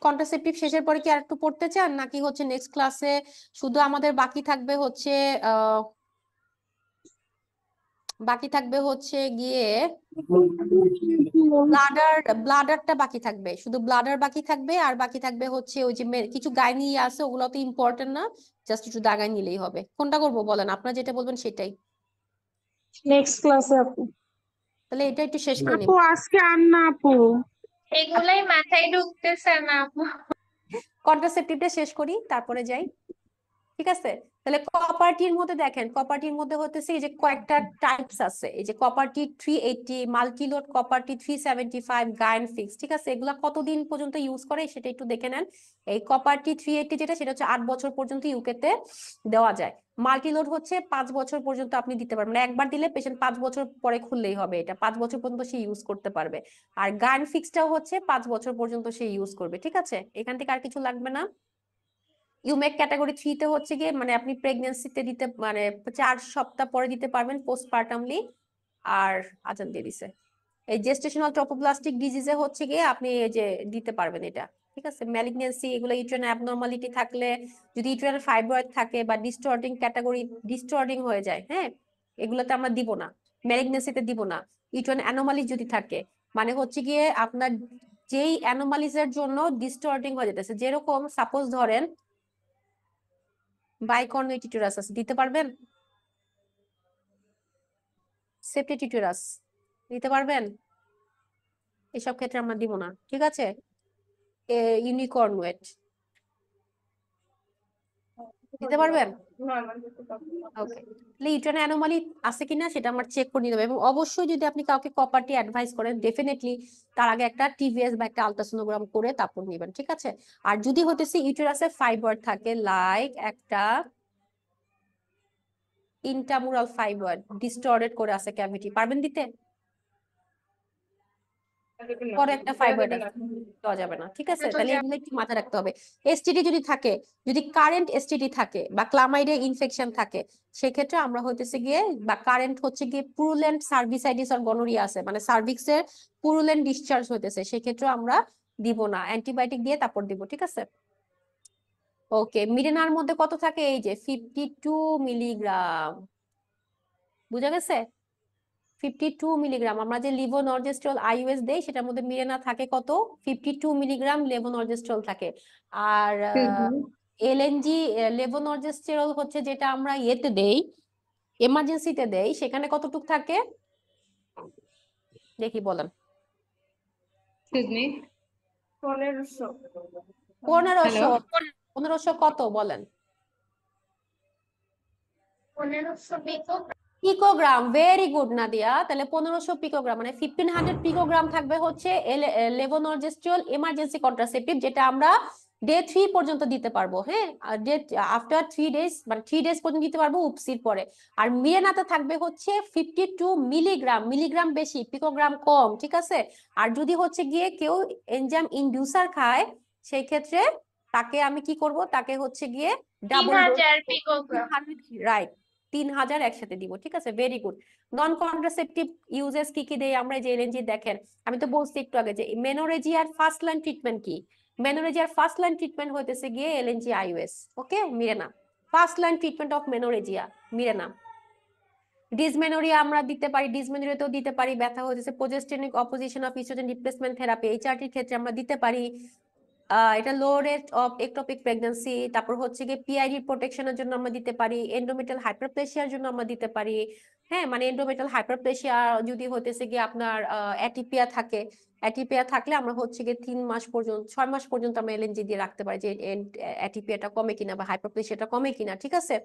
কন্ট্রাসেপটিভ শেষের পরে কি আর একটু পড়তে চান, নাকি হচ্ছে নেক্সট ক্লাসে শুধু আমাদের বাকি থাকবে হচ্ছে গিয়ে ব্লাডারটা বাকি থাকবে, শুধু ব্লাডার বাকি থাকবে, আর বাকি থাকবে হচ্ছে ওই যে কিছু গাইনি আছে, ওগুলো তো ইম্পর্টেন্ট না, জাস্ট একটু দাগাই নিলেই হবে। কোনটা করবো বলেন, আপনারা যেটা বলবেন সেটাই। নেক্সট ক্লাসে আপু। তাহলে এটা একটু শেষ করে নিব। আপু আজকে আর না আপু। এগুলাই মাথায় ঢুকতেছে না আপু। কন্ট্রাসেপটিভটা শেষ করি তারপরে যাই, ঠিক আছে? তাহলে কপারটির মধ্যে দেখেন, কপারটির মধ্যে হতেছে এই যে কয়েকটা টাইপস আছে, এই যে কপারটি 380, মাল্টিলোড কপারটি 375, গায়ন ফিক্স, ঠিক আছে? এগুলা কতদিন পর্যন্ত ইউজ করে সেটা একটু দেখে নেন। এই কপারটি 380 যেটা, সেটা হচ্ছে 8 বছর পর্যন্ত ইউকেতে দেওয়া যায়। মাল্টিলোড হচ্ছে 5 বছর পর্যন্ত আপনি দিতে পারবেন, একবার দিলে পেশেন্ট 5 বছর পরে খুললেই হবে, এটা 5 বছর পর্যন্ত সে ইউজ করতে পারবে। আর গায়ন ফিক্সটাও হচ্ছে 5 বছর পর্যন্ত সে ইউজ করবে, ঠিক আছে? এখান থেকে আর কিছু লাগবে না। ইউমেক ক্যাটাগরি 3 তে হচ্ছে গিয়ে মানে আপনি প্রেগন্যান্সিতে দিতে, মানে 4 সপ্তাহ পরে দিতে পারবেন পোস্টপার্টামলি। আর আজান দিয়ে দিছে, এই জেস্টেশনাল ট্রপোপ্লাস্টিক ডিজিজে হচ্ছে গিয়ে আপনি এই যে দিতে পারবেন এটা, ঠিক আছে? ম্যালিগন্যান্সি, এগুলো ইউটেরাইন অ্যাবনরমালিটি থাকলে, যদি ইউটেরাইন ফাইব্রয়েড থাকে বা ডিস্টর্ডিং ক্যাটাগরি, ডিস্টর্ডিং হয়ে যায়, হ্যাঁ, এগুলোতে আমরা দিব না, ম্যালিগন্যান্সিতে দিব না। ইউটেরাইন অ্যানোমালি যদি থাকে, মানে হচ্ছে গিয়ে আপনার যেই অ্যানোমালিজ এর জন্য ডিস্টর্ডিং হয়ে যেতেছে, যেরকম সাপোজ ধরেন বাইকর্নুইটিউরাস আছে, দিতে পারবেন? সেপ্টিটিউরাস দিতে পারবেন? এসব ক্ষেত্রে আমরা দিব না, ঠিক আছে? ইউনিকর্নুয়েট দিতে পারবেন? ওকে, তাহলে ইউটেরাইন অ্যানোমালি আছে কিনা সেটা আমার চেক করে নিতে হবে, এবং অবশ্যই যদি আপনি কাউকে কপারটি অ্যাডভাইস করেন, ডেফিনেটলি তার আগে একটা টিভিএস বা একটা আলট্রাসোনোগ্রাম করে তারপর নেবেন, ঠিক আছে? আর যদি হতেছে ইউটেরাসে ফাইব্রয়েড থাকে, লাইক একটা ইন্ট্রামুরাল ফাইব্রয়েড ডিস্টর্টেড করে আছে ক্যাভিটি, পারবেন দিতে? পরে একটা ফাইব্রয়েড দেওয়া যাবে না, ঠিক আছে? তাহলে এগুলো একটু মাথায় রাখতে হবে। এসটিডি যদি থাকে, যদি কারেন্ট এসটিডি থাকে বা ক্লামাইডে ইনফেকশন থাকে, সেক্ষেত্রে আমরা হইতেছে গিয়ে, বা কারেন্ট হচ্ছে গিয়ে পুরুলেন্ট সার্ভিসাইটিস আর গনোরিয়া আছে, মানে সার্ভিক্সের পুরুলেন্ট ডিসচার্জ হইতেছে, সেক্ষেত্রে আমরা দিব না, অ্যান্টিবায়োটিক দিয়ে তারপর দিব, ঠিক আছে? ওকে, মিরেনার মধ্যে কত থাকে? এই যে 52 মিলিগ্রাম, বুঝা গেছে? 52 মিলিগ্রাম। আমরা যে লিভোনর্জেস্ট্রল আইইউএস দেই সেটার মধ্যে মিরেনা থাকে কত? 52 মিলিগ্রাম লেভোনর্জেস্ট্রল থাকে। আর এলএনজি লেভোনর্জেস্ট্রল হচ্ছে যেটা আমরা ইয়েতে দেই, এমার্জেন্সিতে দেই, সেখানে কতটুক থাকে দেখি বলেন? 1500। 1500 কত বলেন? 1500 পিকো। পিকোগ্রাম, ভেরি গুড নাদিয়া। তাহলে 1500 পিকোগ্রাম মানে 1500 পিকোগ্রাম থাকবে হচ্ছে লেভোনর্জেস্ট্রল এমার্জেন্সি কন্ট্রাসেপটিভ, যেটা আমরা ডে 3 পর্যন্ত দিতে পারবো, হ্যাঁ, ডে আফটার 3 ডেজ, মানে 3 ডেজ পর্যন্ত দিতে পারবো উপসির পরে। আর মিরেনাতে থাকবে হচ্ছে 52 মিলিগ্রাম, মিলিগ্রাম বেশি, পিকোগ্রাম কম, ঠিক আছে? আর যদি হচ্ছে গিয়ে কেউ এনজাইম ইনডিউসার খায়, সেই ক্ষেত্রে তাকে আমি কি করব, তাকে হচ্ছে গিয়ে ডাবল ডোজ, 3000 পিকোগ্রাম। রাইট, 3000 একসাথে দিব, ঠিক আছে? Very good. Non contraceptive uses কি কি দেই আমরা? যে এলএনজি দেখেন, আমি তো বলছি একটু আগে যে মেনোরেজিয়ার ফার্স্ট লাইন ট্রিটমেন্ট কি? মেনোরেজিয়ার ফার্স্ট লাইন ট্রিটমেন্ট হইতেছে গিয়ে LNG IUS, okay, Mirena. First line treatment of menorrhagia, Mirena. Dysmenorrhoea আমরা দিতে পারি, ডিসমেনোরিয়াতেও দিতে পারি, ব্যথা হচ্ছে progesteronic opposition of oestrogen replacement therapy, এইচআরটির ক্ষেত্রে আমরা দিতে পারি। এটা low rate of ectopic pregnancy, তারপর হচ্ছে গিয়ে পিআইডি প্রোটেকশনের জন্য আমরা দিতে পারি, এন্ডোমেটাল হাইপারপ্লেসিয়ার জন্য আমরা দিতে পারি। হ্যাঁ, মানে এন্ডোমেটাল হাইপারপ্লেসিয়া যদি হতেছে গিয়ে আপনার অ্যাটিপিয়া থাকে, অ্যাটিপিয়া থাকলে আমরা হচ্ছে গিয়ে 3 মাস পর্যন্ত 6 মাস পর্যন্ত আমরা এলএনজি দিয়ে রাখতে পারি যে অ্যাটিপিয়াটা কমে কিনা বা হাইপারপ্লেসিয়াটা কমে কিনা, ঠিক আছে।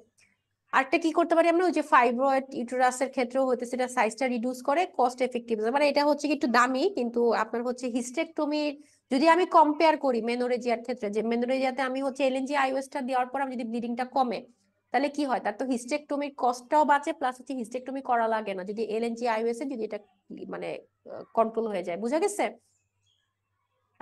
আরেকটা কি করতে পারি আমরা, ওই যে ফাইব্রয়েড ইউটেরাসের ক্ষেত্রেও হতে সেটা সাইজটা রিডিউস করে, কস্ট এফেক্টিভ, মানে এটা হচ্ছে কি একটু দামি, কিন্তু আপনার হচ্ছে হিস্টেকটমি যদি আমি কম্পেয়ার করি মেনোরেজিয়ার ক্ষেত্রে, যে মেনোরেজিয়াতে আমি হচ্ছে এলএনজি আইওএসটা দেওয়ার পর আমি যদি ব্লিডিংটা কমে, তাহলে কি হয়, তার তো হিস্টেকটমির কস্টটাও বাঁচে, প্লাস হচ্ছে হিস্টেকটমি করা লাগে না যদি এলএনজি আইওএস এ যদি এটা মানে কন্ট্রোল হয়ে যায়, বুঝা গেছে।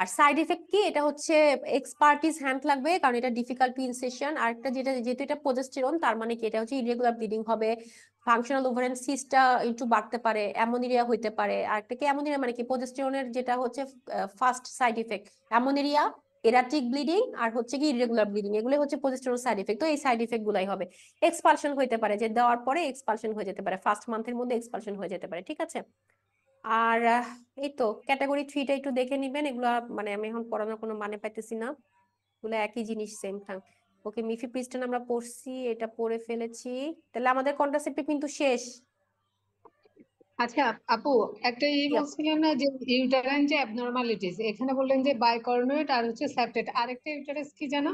আর সাইড এফেক্ট কি, এটা হচ্ছে এক্সপার্টিস হ্যান্ড লাগবে, কারণ এটা ডিফিকাল্ট টু ইনসেশন। আর একটা যেটা, যেহেতু এটা প্রোজেস্টেরন, তার মানে কি এটা হচ্ছে ইরেগুলার ব্লিডিং হবে, ফাংশনাল ওভারিয়ান সিস্টটা একটু বাড়তে পারে, অ্যামোনিরিয়া হইতে পারে। আর একটা কি অ্যামোনিরিয়া মানে কি, প্রোজেস্টেরনের যেটা হচ্ছে ফার্স্ট সাইড ইফেক্ট অ্যামোনিরিয়া, এরাটিক ব্লিডিং, আর হচ্ছে কি ইরেগুলার ব্লিডিং, এগুলো হচ্ছে প্রোজেস্টেরন সাইড ইফেক্ট। তো এই সাইড ইফেক্ট গুলাই হবে। এক্সপালশন হইতে পারে, যে দেওয়ার পরে এক্সপালশন হয়ে যেতে পারে, ফার্স্ট মান্থের মধ্যে এক্সপালশন হয়ে যেতে পারে, ঠিক আছে। আর এই তো ক্যাটাগরি 3টা একটু দেখে নিবেন, এগুলা মানে আমি এখন পড়ানোর কোনো মানে পাইতেছি না, এগুলো একই জিনিস, সেম থাং। ওকে, মিফিপ্রিস্টন আমরা পড়ছি, এটা পড়ে ফেলেছি, তাহলে আমাদের কন্ট্রাসেপ্টিভ কিন্তু শেষ। আচ্ছা আপু, একটা Yeah. বলছিলেন না যে ইউটারাইন যে অ্যাবনরমালিটিস, এখানে বললেন যে বাইকর্নুয়েট আর হচ্ছে সেপ্টেট, আরেকটা ইউটারাস কি জানো,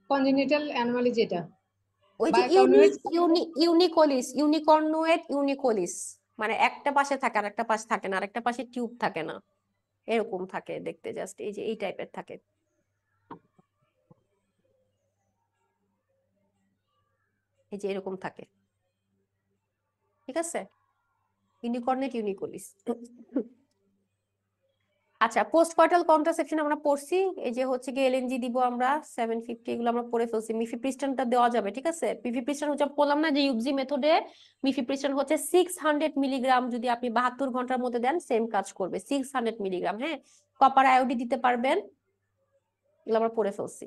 কনজেনিটাল অ্যানোমালি যেটা, ওই যে বাইকর্নুয়েট ইউনিকোলিস, ইউনিকর্নুয়েট ইউনিকোলিস, মানে একটা পাশে থাকে আর একটা পাশে থাকে না, আর একটা পাশে টিউব থাকে না, এরকম থাকে দেখতে, জাস্ট এই যে এই টাইপের থাকে, এই যে এরকম থাকে, ঠিক আছে, ইউনিকর্নেট ইউনিকোলিস। আচ্ছা, পোস্টকর্টাল কন্ট্রাসেপশন আমরা পড়ছি, এই যে হচ্ছে কি এলএনজি দিব আমরা 750, এগুলো আমরা পড়ে ফেলছি। মিফিপ্রিস্টনটা দেওয়া যাবে, ঠিক আছে। মিফিপ্রিস্টন হচ্ছে বললাম না যে ইউজি মেথডে মিফিপ্রিস্টন হচ্ছে 600 মিলিগ্রাম, যদি আপনি 72 ঘন্টার মধ্যে দেন সেম কাজ করবে, 600 মিলিগ্রাম। হ্যাঁ, কপার আয়োডি দিতে পারবেন, এগুলো আমরা পড়ে ফেলছি।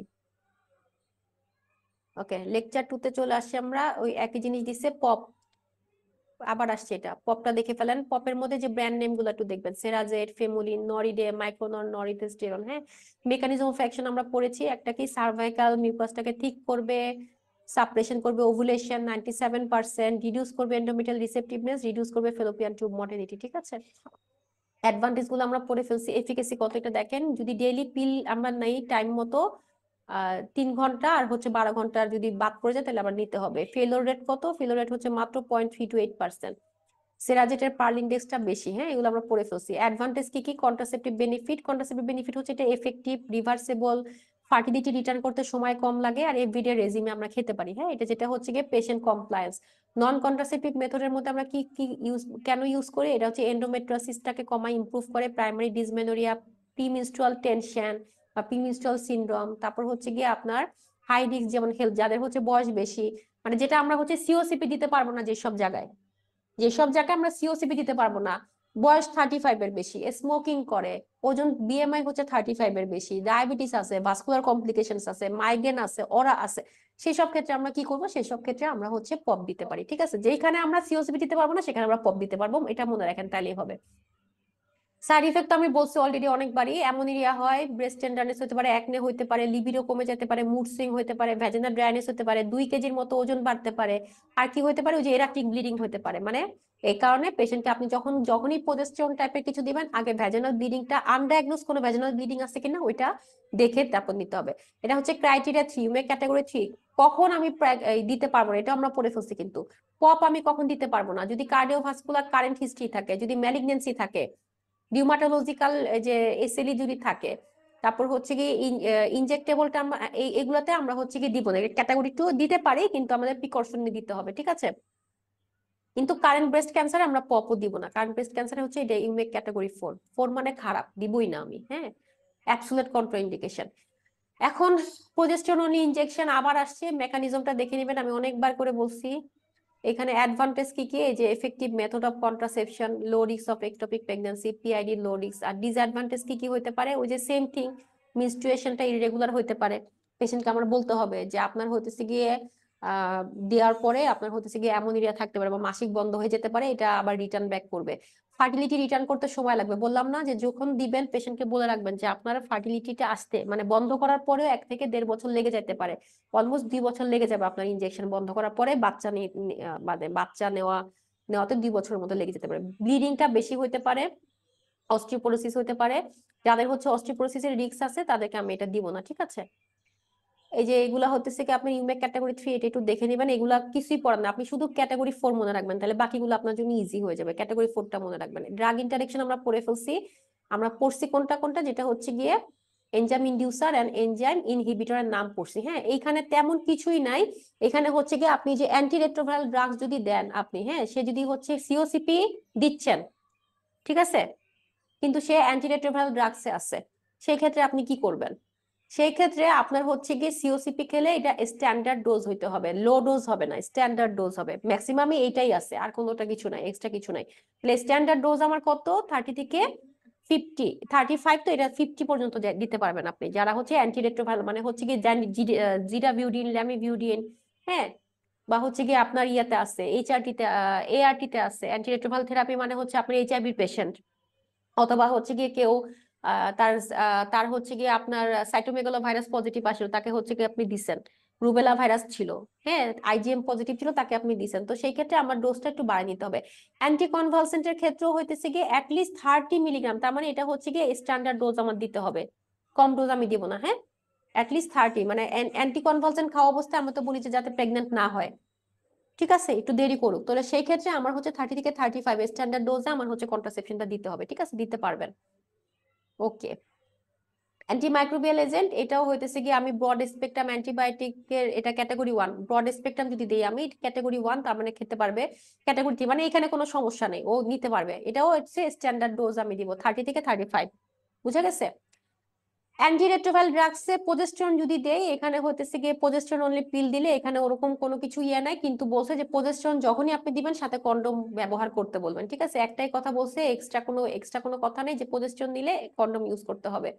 ওকে, লেকচার 2 তে চলে আসছি আমরা, ওই একই জিনিস দিছে, পপ আবার আসছে, এটা পপটা দেখে ফেলেন। পপের মধ্যে যে ব্র্যান্ড নেম গুলো একটু দেখবেন, সেরাজেট, ফেমুলিন, নরিডে, মাইক্রোনন, নরিতেস্টেরন। হ্যাঁ, মেকানিজম অফ অ্যাকশন আমরা পড়েছি, একটা কি সার্ভাইকাল মিউকাসটাকে ঠিক করবে, সাপ্রেশন করবে ওভুলেশন 97%, রিডিউস করবে এন্ডোমেট্রিয়াল রিসেপটিভনেস, রিডিউস করবে ফেলোপিয়ান টিউব মর্টালিটি, ঠিক আছে। অ্যাডভান্টেজ গুলো আমরা পড়ে ফেলছি। এফিকাসি কত এটা দেখেন, যদি ডেইলি পিল আমরা নেই টাইম মতো 3 ঘন্টা আর হচ্ছে 12 ঘন্টা যদি বাদ পড়ে যায় তাহলে আবার নিতে হবে। ফেলোর রেট কত, ফেলোর রেট হচ্ছে মাত্র 0.3 to 8%। সেরাজেটের পার্ল ইন্ডেক্সটা বেশি। হ্যাঁ, এগুলো আমরা পড়ে ফেলছি। অ্যাডভান্টেজ কি কি, কন্ট্রাসেপটিভ বেনিফিট, কন্ট্রাসেপটিভ বেনিফিট হচ্ছে এটা এফেক্টিভ, রিভার্সেবল, ফার্টিলিটি রিটার্ন করতে সময় কম লাগে, আর এভরিডে রেজিমে আমরা খেতে পারি। হ্যাঁ, এটা যেটা হচ্ছে গিয়ে পেশেন্ট কমপ্লায়েন্স। নন কন্ট্রাসেপটিভ মেথডের মধ্যে আমরা কি কি ইউজ, কেন ইউজ করি, এটা হচ্ছে এন্ডোমেট্রিওসিসটাকে কমায়, ইমপ্রুভ করে, প্রাইমারি ডিসমেনোরিয়া, প্রিমেনস্ট্রুয়াল টেনশন বা প্রিমেনস্ট্রুয়াল সিনড্রোম, তারপর হচ্ছে গিয়ে আপনার হাই রিস্ক, যেমন হেলথ, যাদের হচ্ছে বয়স বেশি, মানে যেটা আমরা হচ্ছে সিওসিপি দিতে পারবো না যেসব জায়গায় আমরা সিওসিপি দিতে পারবো না, বয়স 35 এর বেশি, স্মোকিং করে, ওজন বিএমআই হচ্ছে 35 এর বেশি, ডায়াবেটিস আছে, ভাস্কুলার কমপ্লিকেশনস আছে, মাইগ্রেন আছে, ওরা আছে, সেই সব ক্ষেত্রে আমরা কি করবো, সেই সব ক্ষেত্রে আমরা হচ্ছে পপ দিতে পারি, ঠিক আছে। যেখানে আমরা সিওসিপি দিতে পারবো না সেখানে আমরা পপ দিতে পারবো, এটা মনে রাখেন, তাহলেই হবে। সাইড ইফেক্ট আমি বলছি অলরেডি অনেকবারই, অ্যামোনিরিয়া হয়, ব্রেস্ট টেন্ডারনেস হতে পারে, একনে হতে পারে, লিবিডো কমে যেতে পারে, মুড সুইং হতে পারে, ভ্যাজিনাল ড্রাইনেস হতে পারে, 2 কেজির মতো ওজন বাড়তে পারে, আর কি হতে পারে, ওই যে এরাটিক ব্লিডিং হতে পারে। মানে এই কারণে পেশেন্টকে আপনি যখনই প্রোজেস্টেরন টাইপের কিছু দিবেন, আগে ভ্যাজিনাল ব্লিডিংটা, আনডায়াগনোজ কোনো ভ্যাজিনাল ব্লিডিং আছে কিনা ওইটা দেখে তারপর নিতে হবে। এটা হচ্ছে ক্রাইটেরিয়া 3, ইউমে ক্যাটাগরি 3। কখন আমি দিতে পারবো না, এটা আমরা পড়ে ফেলছি, কিন্তু পপ আমি কখন দিতে পারবো না, যদি কার্ডিওভাস্কুলার কারেন্ট হিস্ট্রি থাকে, যদি ম্যালিগনেন্সি থাকে, রিউমাটোলজিক্যাল যে এসএলই যদি থাকে, তারপর হচ্ছে কি ইনজেক্টেবলটা আমরা এগুলাতে আমরা হচ্ছে কি দিব না, ক্যাটাগরি 2 দিতে পারি, কিন্তু আমাদের প্রিকশন নিয়ে দিতে হবে, ঠিক আছে। কিন্তু কারেন্ট ব্রেস্ট ক্যান্সারে আমরা পপও দিব না, কারেন্ট ব্রেস্ট ক্যান্সারে হচ্ছে এটা ইউমেক ক্যাটাগরি 4 মানে খারাপ, দিবই না আমি। হ্যাঁ, অ্যাবসলিউট কন্ট্রাইন্ডিকেশন। এখন প্রোজেস্টেরন ইনজেকশন আবার আসছে, মেকানিজমটা দেখে নেবেন, আমি অনেকবার করে বলছি। এখানে অ্যাডভান্টেজ কি কি, এই যে effective method of contraception, low risk of ectopic pregnancy, PID low risk. আর ডিসঅ্যাডভান্টেজ কি কি হতে পারে, ওই যে সেম থিং, মেনস্ট্রুয়েশনটা ইরেগুলার হতে পারে, পেশেন্টকে আমার বলতে হবে যে আপনার হতেছে গিয়ে দেওয়ার পরে আপনার হচ্ছে গিয়ে অ্যামোনিয়া থাকতে পারে বা মাসিক বন্ধ হয়ে যেতে পারে, এটা আবার রিটার্ন ব্যাক করবে। ফার্টিলিটি রিটার্ন করতে সময় লাগবে, বললাম না যে যখন দিবেন পেশেন্টকে বলে রাখবেন যে আপনার ফার্টিলিটিটা আসতে মানে বন্ধ করার পরেও 1 থেকে 1.5 বছর লেগে যেতে পারে, অলমোস্ট 2 বছর লেগে যাবে আপনার ইনজেকশন বন্ধ করার পরে বাচ্চা মানে বাচ্চা নেওয়াতে 2 বছরের মতো লেগে যেতে পারে। ব্লিডিংটা বেশি হতে পারে, অস্টিওপোরোসিস হতে পারে। যাদের হচ্ছে অস্টিওপোরোসিসের রিস্ক আছে তাদেরকে আমি এটা দিব না, ঠিক আছে। এই যে এগুলা হতেছে কি আপনি ইউমেক ক্যাটাগরি 3, এটা একটু দেখে নেবেন, এগুলা কিছুই পড়ান না, আপনি শুধু ক্যাটাগরি 4 মনে রাখবেন, তাহলে বাকিগুলো আপনার জন্য ইজি হয়ে যাবে। ক্যাটাগরি 4টা মনে রাখবেন। ড্রাগ ইন্টারেকশন আমরা পড়ে ফেলছি, আমরা পড়ছি কোনটা কোনটা, যেটা হচ্ছে গিয়ে এনজাইম ইনডিউসার এন্ড এনজাইম ইনহিবিটরের নাম পড়ছি। হ্যাঁ, এইখানে তেমন কিছুই নাই, এখানে হচ্ছে গিয়ে আপনি যে অ্যান্টিরেট্রোভাইরাল ড্রাগস যদি দেন আপনি, হ্যাঁ, সে যদি হচ্ছে সিওসিপি দিচ্ছেন, ঠিক আছে, কিন্তু সে অ্যান্টিরেট্রোভাইরাল ড্রাগসে আছে, সেই ক্ষেত্রে আপনি কি করবেন? সেই ক্ষেত্রে আপনার হচ্ছে গিয়ে সিওসিপি খেলে এটা স্ট্যান্ডার্ড ডোজ হইতে হবে, লো ডোজ হবে না, স্ট্যান্ডার্ড ডোজ হবে। ম্যাক্সিমামই এইটাই আছে, আর কোনোটা কিছু নাই, এক্সট্রা কিছু নাই। তাহলে স্ট্যান্ডার্ড ডোজ আমার কত? 30 থেকে 50, 35, তো এটা 50 পর্যন্ত দিতে পারবেন আপনি, যারা হচ্ছে অ্যান্টিরেট্রোভাইরাল মানে হচ্ছে গিয়ে জিডাভিউডিন, ল্যামিভিউডিন, হ্যাঁ, বা হচ্ছে গিয়ে আপনার ইয়াতে আছে এইচআরটিতে, এআরটিতে আছে অ্যান্টিরেট্রোভাইরাল থেরাপি, মানে হচ্ছে আপনি এইচআইভি পেশেন্ট, অথবা হচ্ছে গিয়ে কেউ তার হচ্ছে গিয়ে আপনার সাইটোমেগালো ভাইরাস পজিটিভ আসলো, তাকে হচ্ছে গিয়ে আপনি দিছেন, রুবেলা ভাইরাস ছিল, হ্যাঁ, আইজিএম পজিটিভ ছিল, তাকে আপনি দিছেন, তো সেই ক্ষেত্রে আমার ডোজটা একটু বাড়িয়ে নিতে হবে। অ্যান্টিকনভালসেন্টের ক্ষেত্রেও হইতেছে গিয়ে অ্যাটলিস্ট 30 মিলিগ্রাম, তার মানে এটা হচ্ছে গিয়ে স্ট্যান্ডার্ড ডোজ আমার দিতে হবে, কম ডোজ আমি দিব না। হ্যাঁ, অ্যাটলিস্ট 30, মানে অ্যান্টিকনভালসেন্ট খাওয়া অবস্থায় আমরা তো বলি যে যাতে প্রেগনেন্ট না হয়, ঠিক আছে, একটু দেরি করুক, তাহলে সেই ক্ষেত্রে আমার হচ্ছে 30 থেকে 35 স্ট্যান্ডার্ড ডোজে আমার হচ্ছে কন্ট্রাসেপশনটা দিতে হবে, ঠিক আছে, দিতে পারবেন। ওকে, অ্যান্টিমাইক্রোবিয়াল এজেন্ট এটাও হইতেছে কি আমি ব্রড স্পেকট্রাম অ্যান্টিবায়োটিকের, এটা ক্যাটাগরি 1, ব্রড স্পেকট্রাম যদি দিই আমি ক্যাটাগরি 1, তার মানে খেতে পারবে। ক্যাটাগরি 3 মানে এখানে কোনো সমস্যা নেই, ও নিতে পারবে, এটাও হচ্ছে স্ট্যান্ডার্ড ডোজ আমি দিব 30 থেকে 35, বুঝা গেছে। অ্যান্টিরেট্রোভাইরাল ড্রাগসে প্রজেস্টেরন যদি দেই, এখানে হইতেছে গিয়ে প্রজেস্টেরন অনলি পিল দিলে এখানে ওরকম কোনো কিছু ইয়ে নাই, কিন্তু বলছে যে প্রজেস্টেরন যখনই আপনি দিবেন সাথে কন্ডোম ব্যবহার করতে বলবেন, ঠিক আছে, একটাই কথা বলছে, এক্সট্রা কোনো কথা নেই যে প্রজেস্টেরন দিলে কন্ডোম ইউজ করতে হবে।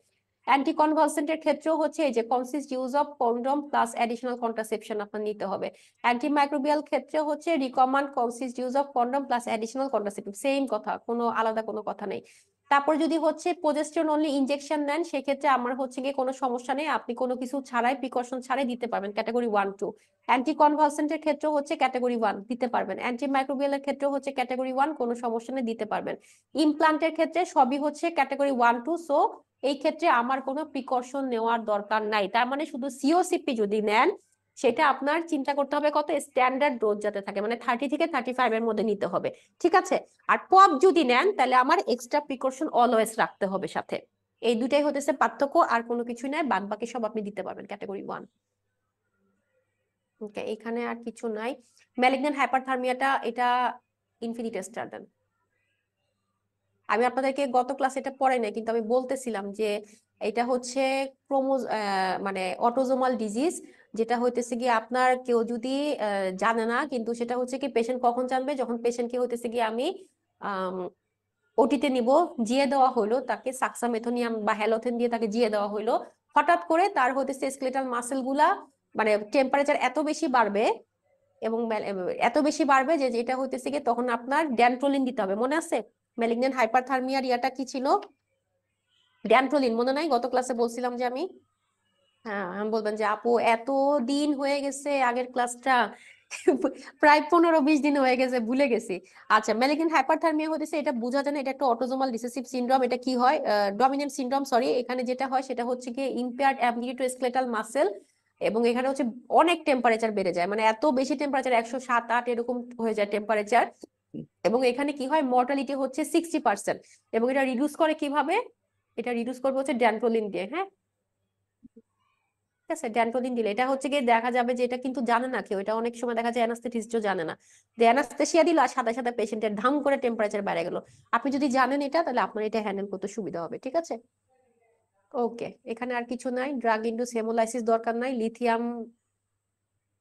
অ্যান্টিকনভালসেন্টের ক্ষেত্রেও হচ্ছে এই যে consist use of condom plus additional contraception আপনার নিতে হবে। অ্যান্টিমাইক্রোবিয়াল ক্ষেত্রে হচ্ছে recommend consist use of condom plus additional contraceptive, same কথা, কোনো আলাদা কোনো কথা নেই। তারপর যদি হচ্ছে প্রজেস্টেরন অনলি ইনজেকশন নেন, সেক্ষেত্রে আমার হচ্ছে গিয়ে কোনো সমস্যা নেই, আপনি কোনো কিছু ছাড়াই, প্রিকশন ছাড়াই দিতে পারবেন, ক্যাটাগরি 1, 2। অ্যান্টিকনভালসেন্টের ক্ষেত্রে হচ্ছে ক্যাটাগরি 1 দিতে পারবেন, অ্যান্টিমাইক্রোবিয়ালের ক্ষেত্রে হচ্ছে ক্যাটাগরি 1, কোনো সমস্যা নেই, দিতে পারবেন। ইমপ্লান্টের ক্ষেত্রে সবই হচ্ছে ক্যাটাগরি 1, 2, সো এই ক্ষেত্রে আমার কোনো প্রিকশন নেওয়ার দরকার নাই। তার মানে শুধু সিওসিপি যদি নেন, সেটা আপনার চিন্তা করতে হবে কত স্ট্যান্ডার্ড ডোজ যাতে থাকে, মানে 30 থেকে 35 এর মধ্যে নিতে হবে, ঠিক আছে। আর পপ যদি নেন তাহলে আমার এক্সট্রা প্রিকশন অলওয়েজ রাখতে হবে সাথে। এই দুটাই হতেছে পার্থক্য, আর কোনো কিছু নাই, বাদ বাকি সব আপনি দিতে পারবেন ক্যাটাগরি 1। ওকে, এখানে আর কিছু নাই। ম্যালিগন্যান্ট হাইপারথার্মিয়াটা এটা ইনফিনিটি স্টার দেন, আমি আপনাদেরকে গত ক্লাসে এটা পড়াই নাই, কিন্তু আমি বলতেছিলাম যে এটা হচ্ছে মানে অটোজোমাল ডিজিজ, যেটা হইতেছে কি আপনার কেউ যদি জানে না, কিন্তু সেটা হচ্ছে কি পেশেন্ট কখন জানবে, যখন পেশেন্টকে হইতেছে কি আমি ওটিতে নিব, জিয়ে দেওয়া হইলো তাকে সাক্সামেথোনিয়াম বা হ্যালোথেন দিয়ে তাকে জিয়ে দেওয়া হইলো, হঠাৎ করে তার হইতেছে স্কেলেটাল মাসেল গুলা মানে টেম্পারেচার এত বেশি বাড়বে, এবং এত বেশি বাড়বে যে যেটা হইতেছে কি তখন আপনার ড্যানট্রোলিন দিতে হবে, মনে আছে? ম্যালিগন্যান্ট হাইপারথার্মিয়ার ইয়াটা কি ছিল? ড্যানট্রোলিন, মনে নাই? গত ক্লাসে বলছিলাম যে আমি, হ্যাঁ, আমি বলবেন যে আপু এত দিন হয়ে গেছে আগের ক্লাসটা, প্রায় 15-20 দিন হয়ে গেছে, ভুলে গেছি। আচ্ছা, ম্যালিগন্যান্ট হাইপারথার্মিয়া হচ্ছে, এটা বোঝা যায় না, এটা একটা অটোজোমাল রিসেসিভ সিনড্রোম। এটা কি হয়? Dominant syndrome, sorry. এখানে যেটা হয় সেটা হচ্ছে কি ইমপেয়ার্ড অ্যাবিলিটি টু স্কেলেটাল মাসেল, এবং এখানে হচ্ছে অনেক টেম্পারেচার বেড়ে যায়, মানে এত বেশি টেম্পারেচার 107-8 এরকম হয়ে যায় টেম্পারেচার, এবং এখানে কি হয় মর্টালিটি হচ্ছে 60%, এবং এটা রিডিউস করে কিভাবে? এটা রিডিউস করবে হচ্ছে ড্যানট্রোলিন দিয়ে, হ্যাঁ, ঠিক আছে, ড্যানট্রোলিন দিলে। এটা হচ্ছে গিয়ে দেখা যাবে যে এটা কিন্তু জানে না কেউ, এটা অনেক সময় দেখা যায় অ্যানাস্থেটিস্টও জানে না, যে অ্যানাস্থেসিয়া দিল আর সাথে সাথে পেশেন্টের ধাম করে টেম্পারেচার বেড়ে গেল। আপনি যদি জানেন এটা, তাহলে আপনার এটা হ্যান্ডেল করতে সুবিধা হবে, ঠিক আছে। ওকে, এখানে আর কিছু নাই। ড্রাগ ইনডিউস হেমোলাইসিস দরকার নাই। লিথিয়াম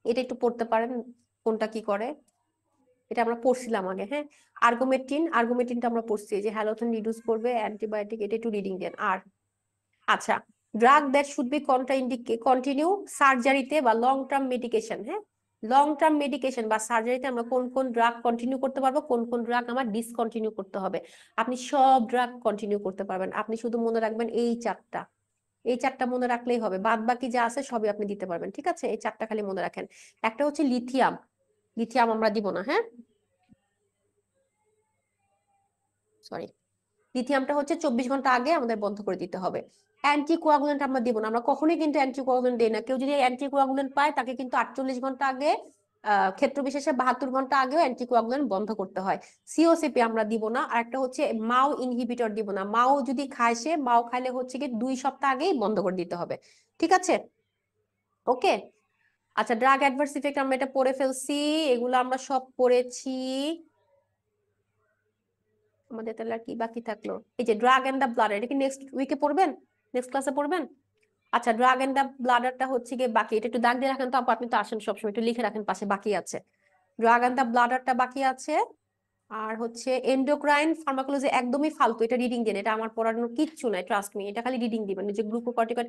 এটা একটু পড়তে পারেন, কোনটা কি করে, এটা আমরা পড়ছিলাম আগে, হ্যাঁ। আর্গুমেটিনটা আমরা পড়ছি যে হ্যালোথেন রিডিউস করবে, অ্যান্টিবায়োটিক, এটা একটু রিডিং দেন। আর আচ্ছা, drug that should be continue সার্জারিতে বা লং টার্ম মেডিকেশন, হ্যাঁ, লং টার্ম মেডিকেশন বা সার্জারিতে আমরা কোন কোন ড্রাগ কন্টিনিউ করতে পারবো, কোন কোন ড্রাগ আমার ডিসকন্টিনিউ করতে হবে। আপনি সব ড্রাগ কন্টিনিউ করতে পারবেন, আপনি শুধু মনে রাখবেন এই চারটা মনে রাখলেই হবে, বাদ বাকি যা আছে সবই আপনি দিতে পারবেন। ঠিক আছে, এই চারটা খালি মনে রাখেন। একটা হচ্ছে লিথিয়াম, লিথিয়াম আমরা দিব না, হ্যাঁ সরি, লিথিয়ামটা হচ্ছে 24 ঘন্টা আগে আমাদের বন্ধ করে দিতে হবে। অ্যান্টিকোয়াগুলেন্ট আমরা দিব না, আমরা কখনোই কিন্তু অ্যান্টিকোয়াগুলেন্ট দেই না। কেউ যদি অ্যান্টিকোয়াগুলেন্ট পায় তাকে কিন্তু 48 ঘন্টা আগে, ক্ষেত্র বিশেষে 72 ঘন্টা আগেও অ্যান্টিকোয়াগুলেন্ট বন্ধ করতে হয়। সিওসিপি আমরা দিব না। আর একটা হচ্ছে মাও ইনহিবিটর দিব না, মাও যদি খায়, সে মাও খাইলে হচ্ছে কি 2 সপ্তাহ আগেই বন্ধ করে দিতে হবে। ঠিক আছে, ওকে। আচ্ছা, ড্রাগ অ্যাডভার্স ইফেক্ট আমরা এটা পড়ে ফেলছি, এগুলো আমরা সব পড়েছি। আমাদের তাহলে আর কি বাকি থাকলো? এই যে ড্রাগ এন্ড দ্য ব্লাডার, এটা কি নেক্সট উইকে পড়বেন, নেক্সট ক্লাসে পড়বেন? আচ্ছা, ড্রাগ এন্ড দ্য ব্লাডারটা হচ্ছে গিয়ে বাকি, এটা একটু দাগ দিয়ে রাখেন তো আপু, আপনি তো আসেন সবসময়, একটু লিখে রাখেন পাশে বাকি আছে। ড্রাগ এন্ড দ্য ব্লাডারটা বাকি আছে। আর হচ্ছে এন্ডোক্রাইন ফার্মাকোলজি একদমই ফালতু, এটা রিডিং দেন, এটা আমার পড়ানোর কিচ্ছু নাই, ট্রাস্ট মি, এটা খালি রিডিং দিবেন। যে গ্লুকোকর্টিকয়েড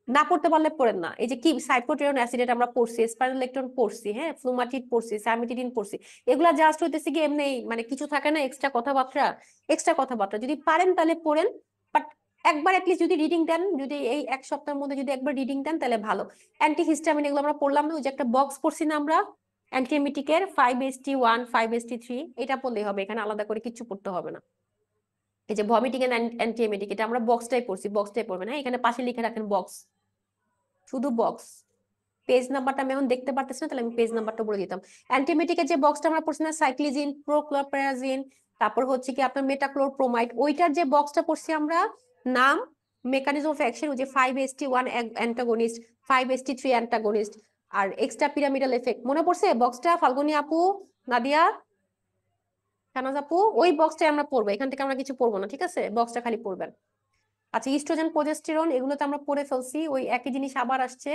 না পড়তে পারলে পড়েন না। এই যে কি সাইক্লোটেরন অ্যাসিডেট আমরা পড়ছি, স্পাইরোলেকটন পড়ছি, হ্যাঁ ফ্লুমাটিড পড়ছি, সাইমেটিডিন পড়ছি, এগুলা জাস্ট হইতেছে কি এমনি মানে কিছু থাকে না এক্সট্রা কথাবার্তা, যদি পারেন তাহলে পড়েন, বাট একবার অ্যাটলিস্ট যদি রিডিং দেন, যদি এই এক সপ্তাহের মধ্যে যদি একবার রিডিং দেন তাহলে ভালো। অ্যান্টিহিস্টামিন এগুলো আমরা পড়লাম না, ওই যে একটা বক্স পড়ছি না আমরা অ্যান্টিএমিটিকের 5ST1 5ST3, এটা পড়লেই হবে, এখানে আলাদা করে কিছু পড়তে হবে না। এই যে ভমিটিং এন্ড অ্যান্টিএমিটিক, এটা আমরা বক্সটাই পড়ছি, বক্সটাই পড়বেন, হ্যাঁ এখানে পাশে লিখে রাখেন বক্স, শুধু বক্স। পেজ নাম্বারটা আমি এখন দেখতে পারতেছি না, তাহলে আমি পেজ নাম্বারটা বলে দিতাম। অ্যান্টিএমিটিকের যে বক্সটা আমরা পড়ছি না, সাইক্লিজিন, প্রোক্লোরপেরাজিন, তারপর হচ্ছে কি আপনার মেটাক্লোরপ্রোমাইড, ওইটার যে বক্সটা পড়ছি আমরা, নাম, মেকানিজম অফ অ্যাকশন, ওই যে 5ST1 অ্যান্টাগনিস্ট, 5ST3 অ্যান্টাগনিস্ট, আর এক্সট্রা পিরামিডাল এফেক্ট, মনে পড়ছে বক্সটা? ফাল্গুনী আপু, নাদিয়া, শাহনাজ আপু, ওই বক্সটাই আমরা পড়বো, এখান থেকে আমরা কিছু পড়বো না, ঠিক আছে, বক্সটা খালি পড়বেন। আচ্ছা, ইস্ট্রোজেন প্রোজেস্টেরন এগুলো তো আমরা পড়ে ফেলছি, ওই একই জিনিস আবার আসছে।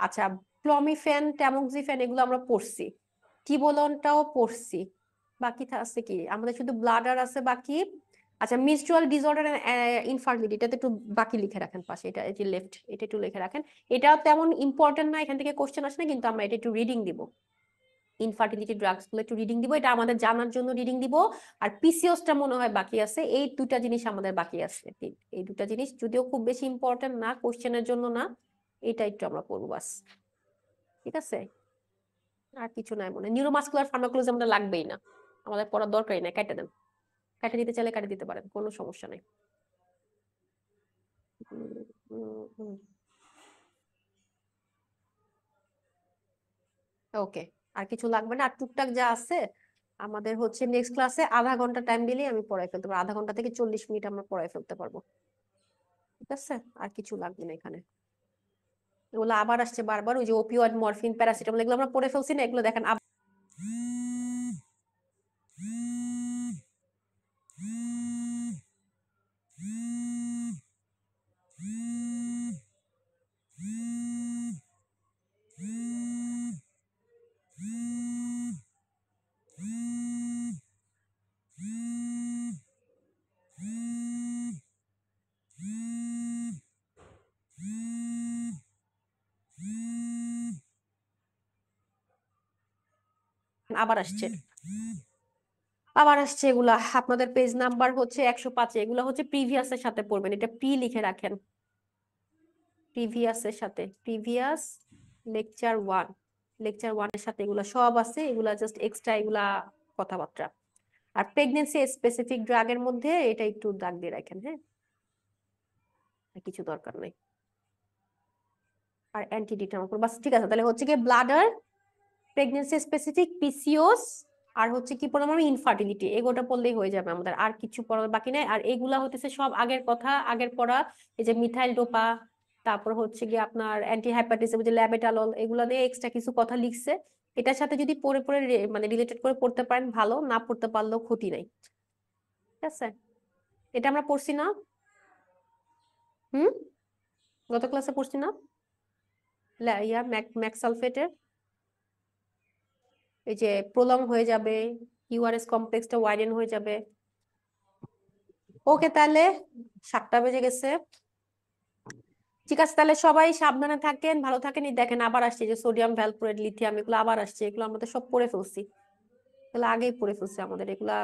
আচ্ছা, ক্লমিফেন, ট্যামোক্সিফেন এগুলো আমরা পড়ছি, টিবোলনটাও পড়ছি, বাকি আছে কি আমাদের? শুধু ব্লাডার আছে বাকি। আচ্ছা, মিনস্ট্রুয়াল ডিসঅর্ডার এন্ড ইনফার্টিলিটি, এটাতে একটু বাকি লিখে রাখেন পাশে, এটা এই যে লেফট, এটা একটু লিখে রাখেন। এটা তেমন ইম্পর্টেন্ট না, এখান থেকে কোশ্চেন আসে না, কিন্তু আমরা এটা একটু রিডিং দিব, ইনফার্টিলিটি ড্রাগস গুলো একটু রিডিং দিব, এটা আমাদের জানার জন্য রিডিং দিব। আর পিসিওসটা মনে হয় বাকি আছে, এই দুটা জিনিস আমাদের বাকি আছে, এই দুটা জিনিস যদিও খুব বেশি ইম্পর্টেন্ট না, কোশ্চেনের জন্য না, এটা একটু আমরা পড়বো বাস। ঠিক আছে, আর কিছু নাই মনে। নিউরোমাসকুলার ফার্মাকোলজি আমরা লাগবেই না, আমাদের পড়ার দরকারই নাই, কেটে দেন, কেটে দিতে চাইলে কেটে দিতে পারেন, কোনো সমস্যা নেই। ওকে, আর কিছু লাগবে না। আর টুকটাক যা আছে আমাদের হচ্ছে নেক্সট ক্লাসে আধা ঘন্টা টাইম দিলেই আমি পড়াই ফেলতে পারবো, আধা ঘন্টা থেকে 40 মিনিট আমরা পড়াই ফেলতে পারবো। ঠিক আছে, আর কিছু লাগবে না এখানে। এগুলো আবার আসছে বারবার, ওই যে ওপিওয়েড, মরফিন, প্যারাসিটামল, এগুলো আমরা পড়ে ফেলছি না, এগুলো দেখেন আবার আসছে, আবার আসছে এগুলা। আপনাদের পেজ নাম্বার হচ্ছে 105, এগুলা হচ্ছে প্রিভিয়াস এর সাথে পড়বেন, এটা প্রি লিখে রাখেন, প্রিভিয়াস এর সাথে, প্রিভিয়াস লেকচার 1 এর সাথে এগুলা সব আছে, এগুলা জাস্ট এক্সট্রা, এগুলা কথাবার্তা। আর প্রেগনেন্সি স্পেসিফিক ড্রাগের মধ্যে এটা একটু দাগ দিয়ে রাখেন, হ্যাঁ কিছু দরকার নেই। আর অ্যান্টিডিটামিন বাস, ঠিক আছে। তাহলে হচ্ছে কি ব্লাডার, প্রেগনেন্সি স্পেসিফিক, পিসিওস, আর হচ্ছে কি পড়লাম আমি, ইনফার্টিলিটি, এগুলোটা পড়লেই হয়ে যাবে আমাদের, আর কিছু পড়ার বাকি নাই। আর এগুলা হতেছে সব আগের কথা, আগের পড়া, এই যে মিথাইল ডোপা, তারপর হচ্ছে কি আপনার অ্যান্টি হাইপারটেনসিভ, যে ল্যাবেটালল, এগুলা নিয়ে এক্সট্রা কিছু কথা লিখছে, এটার সাথে যদি পড়ে পড়ে মানে রিলেটেড করে পড়তে পারেন ভালো, না পড়তে পারলেও ক্ষতি নাই। ঠিক আছে, এটা আমরা পড়ছি না? গত ক্লাসে পড়ছি না ম্যাক্সালফেটের, এই যে প্রলং হয়ে যাবে, ইউআরএস কমপ্লেক্সটা ওয়াইডেন হয়ে যাবে। ওকে, তাহলে 7টা বেজে গেছে। ঠিক আছে, তাহলে সবাই সাবধানে থাকেন, ভালো থাকেন। এই দেখেন আবার আসছে যে সোডিয়াম ভ্যালপ্রোরেট, লিথিয়াম, এগুলো আবার আসছে। এগুলো আমাদের সব পড়ে ফেলছি, এগুলো আগেই পড়ে ফেলছি। আমাদের এগুলা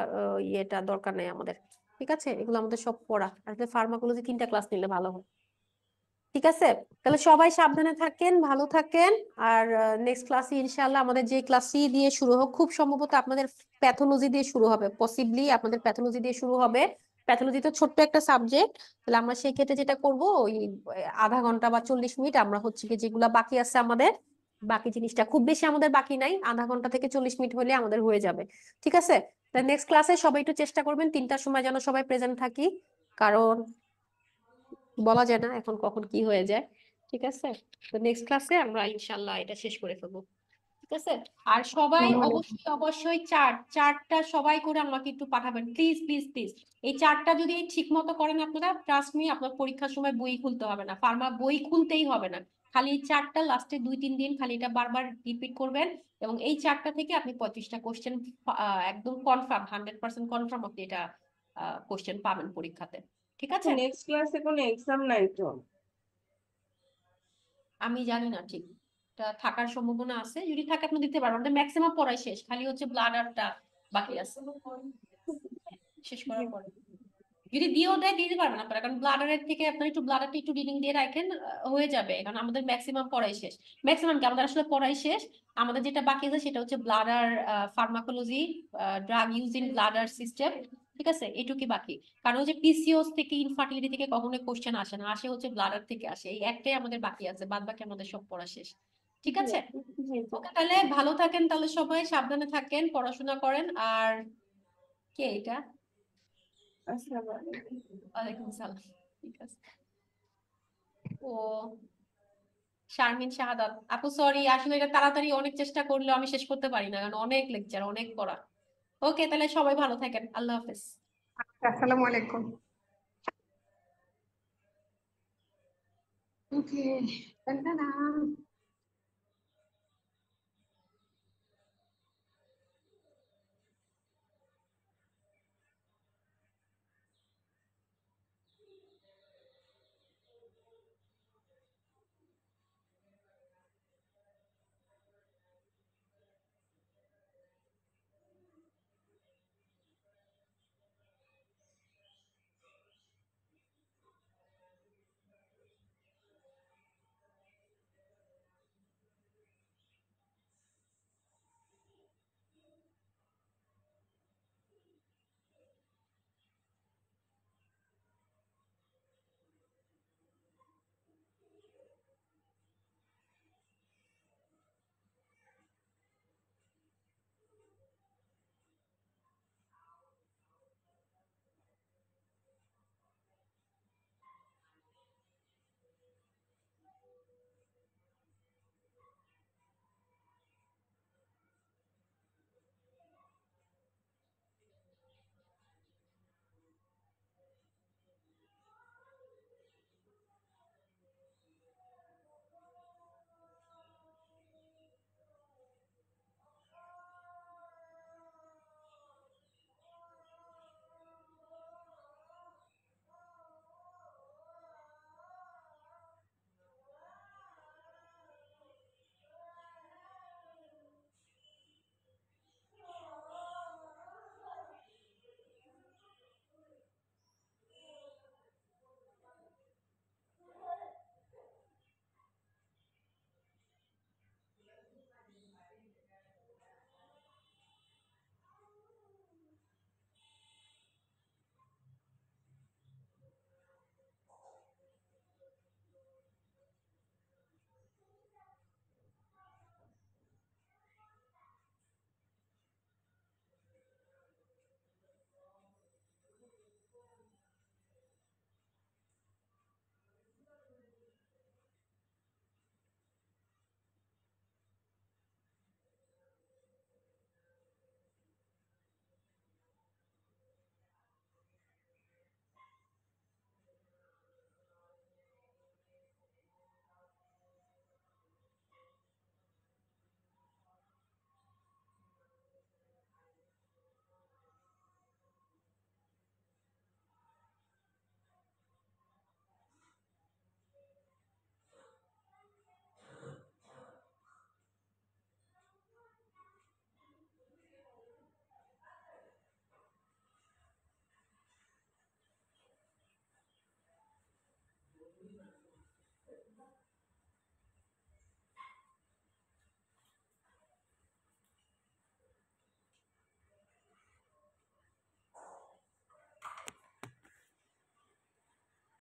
ইয়েটা দরকার নেই আমাদের। ঠিক আছে, এগুলো আমাদের সব পড়া। আসলে ফার্মাকোলজি 3টা ক্লাস নিলে ভালো হয়। ঠিক আছে, তাহলে সবাই সাবধানে থাকেন, ভালো থাকেন। আর নেক্সট ক্লাসে ইনশাআল্লাহ আমাদের যে ক্লাসটি দিয়ে শুরু হোক, খুব সম্ভবত আপনাদের প্যাথোলজি দিয়ে শুরু হবে, পসিবলি আপনাদের প্যাথোলজি দিয়ে শুরু হবে। প্যাথোলজি তো ছোট্ট একটা সাবজেক্ট। তাহলে আমরা সেই ক্ষেত্রে যেটা করব, ওই আধা ঘন্টা বা 40 মিনিট আমরা হচ্ছে কি যেগুলা বাকি আছে আমাদের, বাকি জিনিসটা খুব বেশি আমাদের বাকি নাই, আধা ঘন্টা থেকে 40 মিনিট হলে আমাদের হয়ে যাবে। ঠিক আছে, তাহলে নেক্সট ক্লাসে সবাই একটু চেষ্টা করবেন 3টার সময় যেন সবাই প্রেজেন্ট থাকি, কারণ বলা যায় না এখন কখন কি হয়ে যায়। ঠিক আছে, তো নেক্সট ক্লাসে আমরা ইনশাআল্লাহ এটা শেষ করে ফেলবো। ঠিক আছে, আর সবাই অবশ্যই অবশ্যই চার্টটা সবাই করে আমাকে একটু পাঠাবেন, প্লিজ প্লিজ প্লিজ। এই চার্টটা যদি ঠিক মতো করেন আপনারা, ট্রাস্ট মি, আপনার পরীক্ষার সময় বই খুলতে হবে না, ফার্মা বই খুলতেই হবে না। খালি এই চার্টটা লাস্টে 2-3 দিন খালি এটা বারবার রিপিট করবেন, এবং এই চার্টটা থেকে আপনি 35টা কোশ্চেন একদম কনফার্ম, 100% কনফার্ম আপনি এটা কোশ্চেন পাবেন পরীক্ষাতে। ঠিক আছে, নেক্সট ক্লাসে কোনো এক্সাম নাই তো? আমি জানি না ঠিক, এটা থাকার সম্ভাবনা আছে, যদি থাকে আপনি দিতে পারবেন। আমাদের ম্যাক্সিমাম পড়াই শেষ, খালি হচ্ছে ব্লাডারটা বাকি আছে শেষ করার পরে। যদি দিয়েও দেয় দিতে পারবেন আপনারা, কারণ ব্লাডারের থেকে আপনার একটু ব্লাডারটা একটু রিডিং দিয়ে রাখেন, হয়ে যাবে, কারণ আমাদের ম্যাক্সিমাম পড়াই শেষ। ম্যাক্সিমাম কি, আমাদের আসলে পড়াই শেষ। আমাদের যেটা বাকি আছে সেটা হচ্ছে bladder pharmacology, drug use in bladder system. ঠিক আছে, এটুকুই বাকি। কারণ হচ্ছে পিসিওস থেকে, ইনফার্টিলিটি থেকে কখনোই কোশ্চেন আসে না, আসে হচ্ছে ব্লাডার থেকে আসে। এই একটাই আমাদের বাকি আছে, বাদ বাকি আমাদের সব পড়া শেষ। ঠিক আছে, ওকে, তাহলে ভালো থাকেন, তাহলে সবাই সাবধানে থাকেন, পড়াশোনা করেন। আর কে এটা? আসসালামু আলাইকুম। ওয়ালাইকুম সালাম। ঠিক আছে, ও শারমিন শাহাদাত আপু, সরি, আসলে এটা তাড়াতাড়ি অনেক চেষ্টা করলেও আমি শেষ করতে পারি না, কারণ অনেক লেকচার, অনেক পড়া। ওকে, তাহলে সবাই ভালো থাকেন, আল্লাহ হাফেজ। আসসালামু আলাইকুম। ওকে,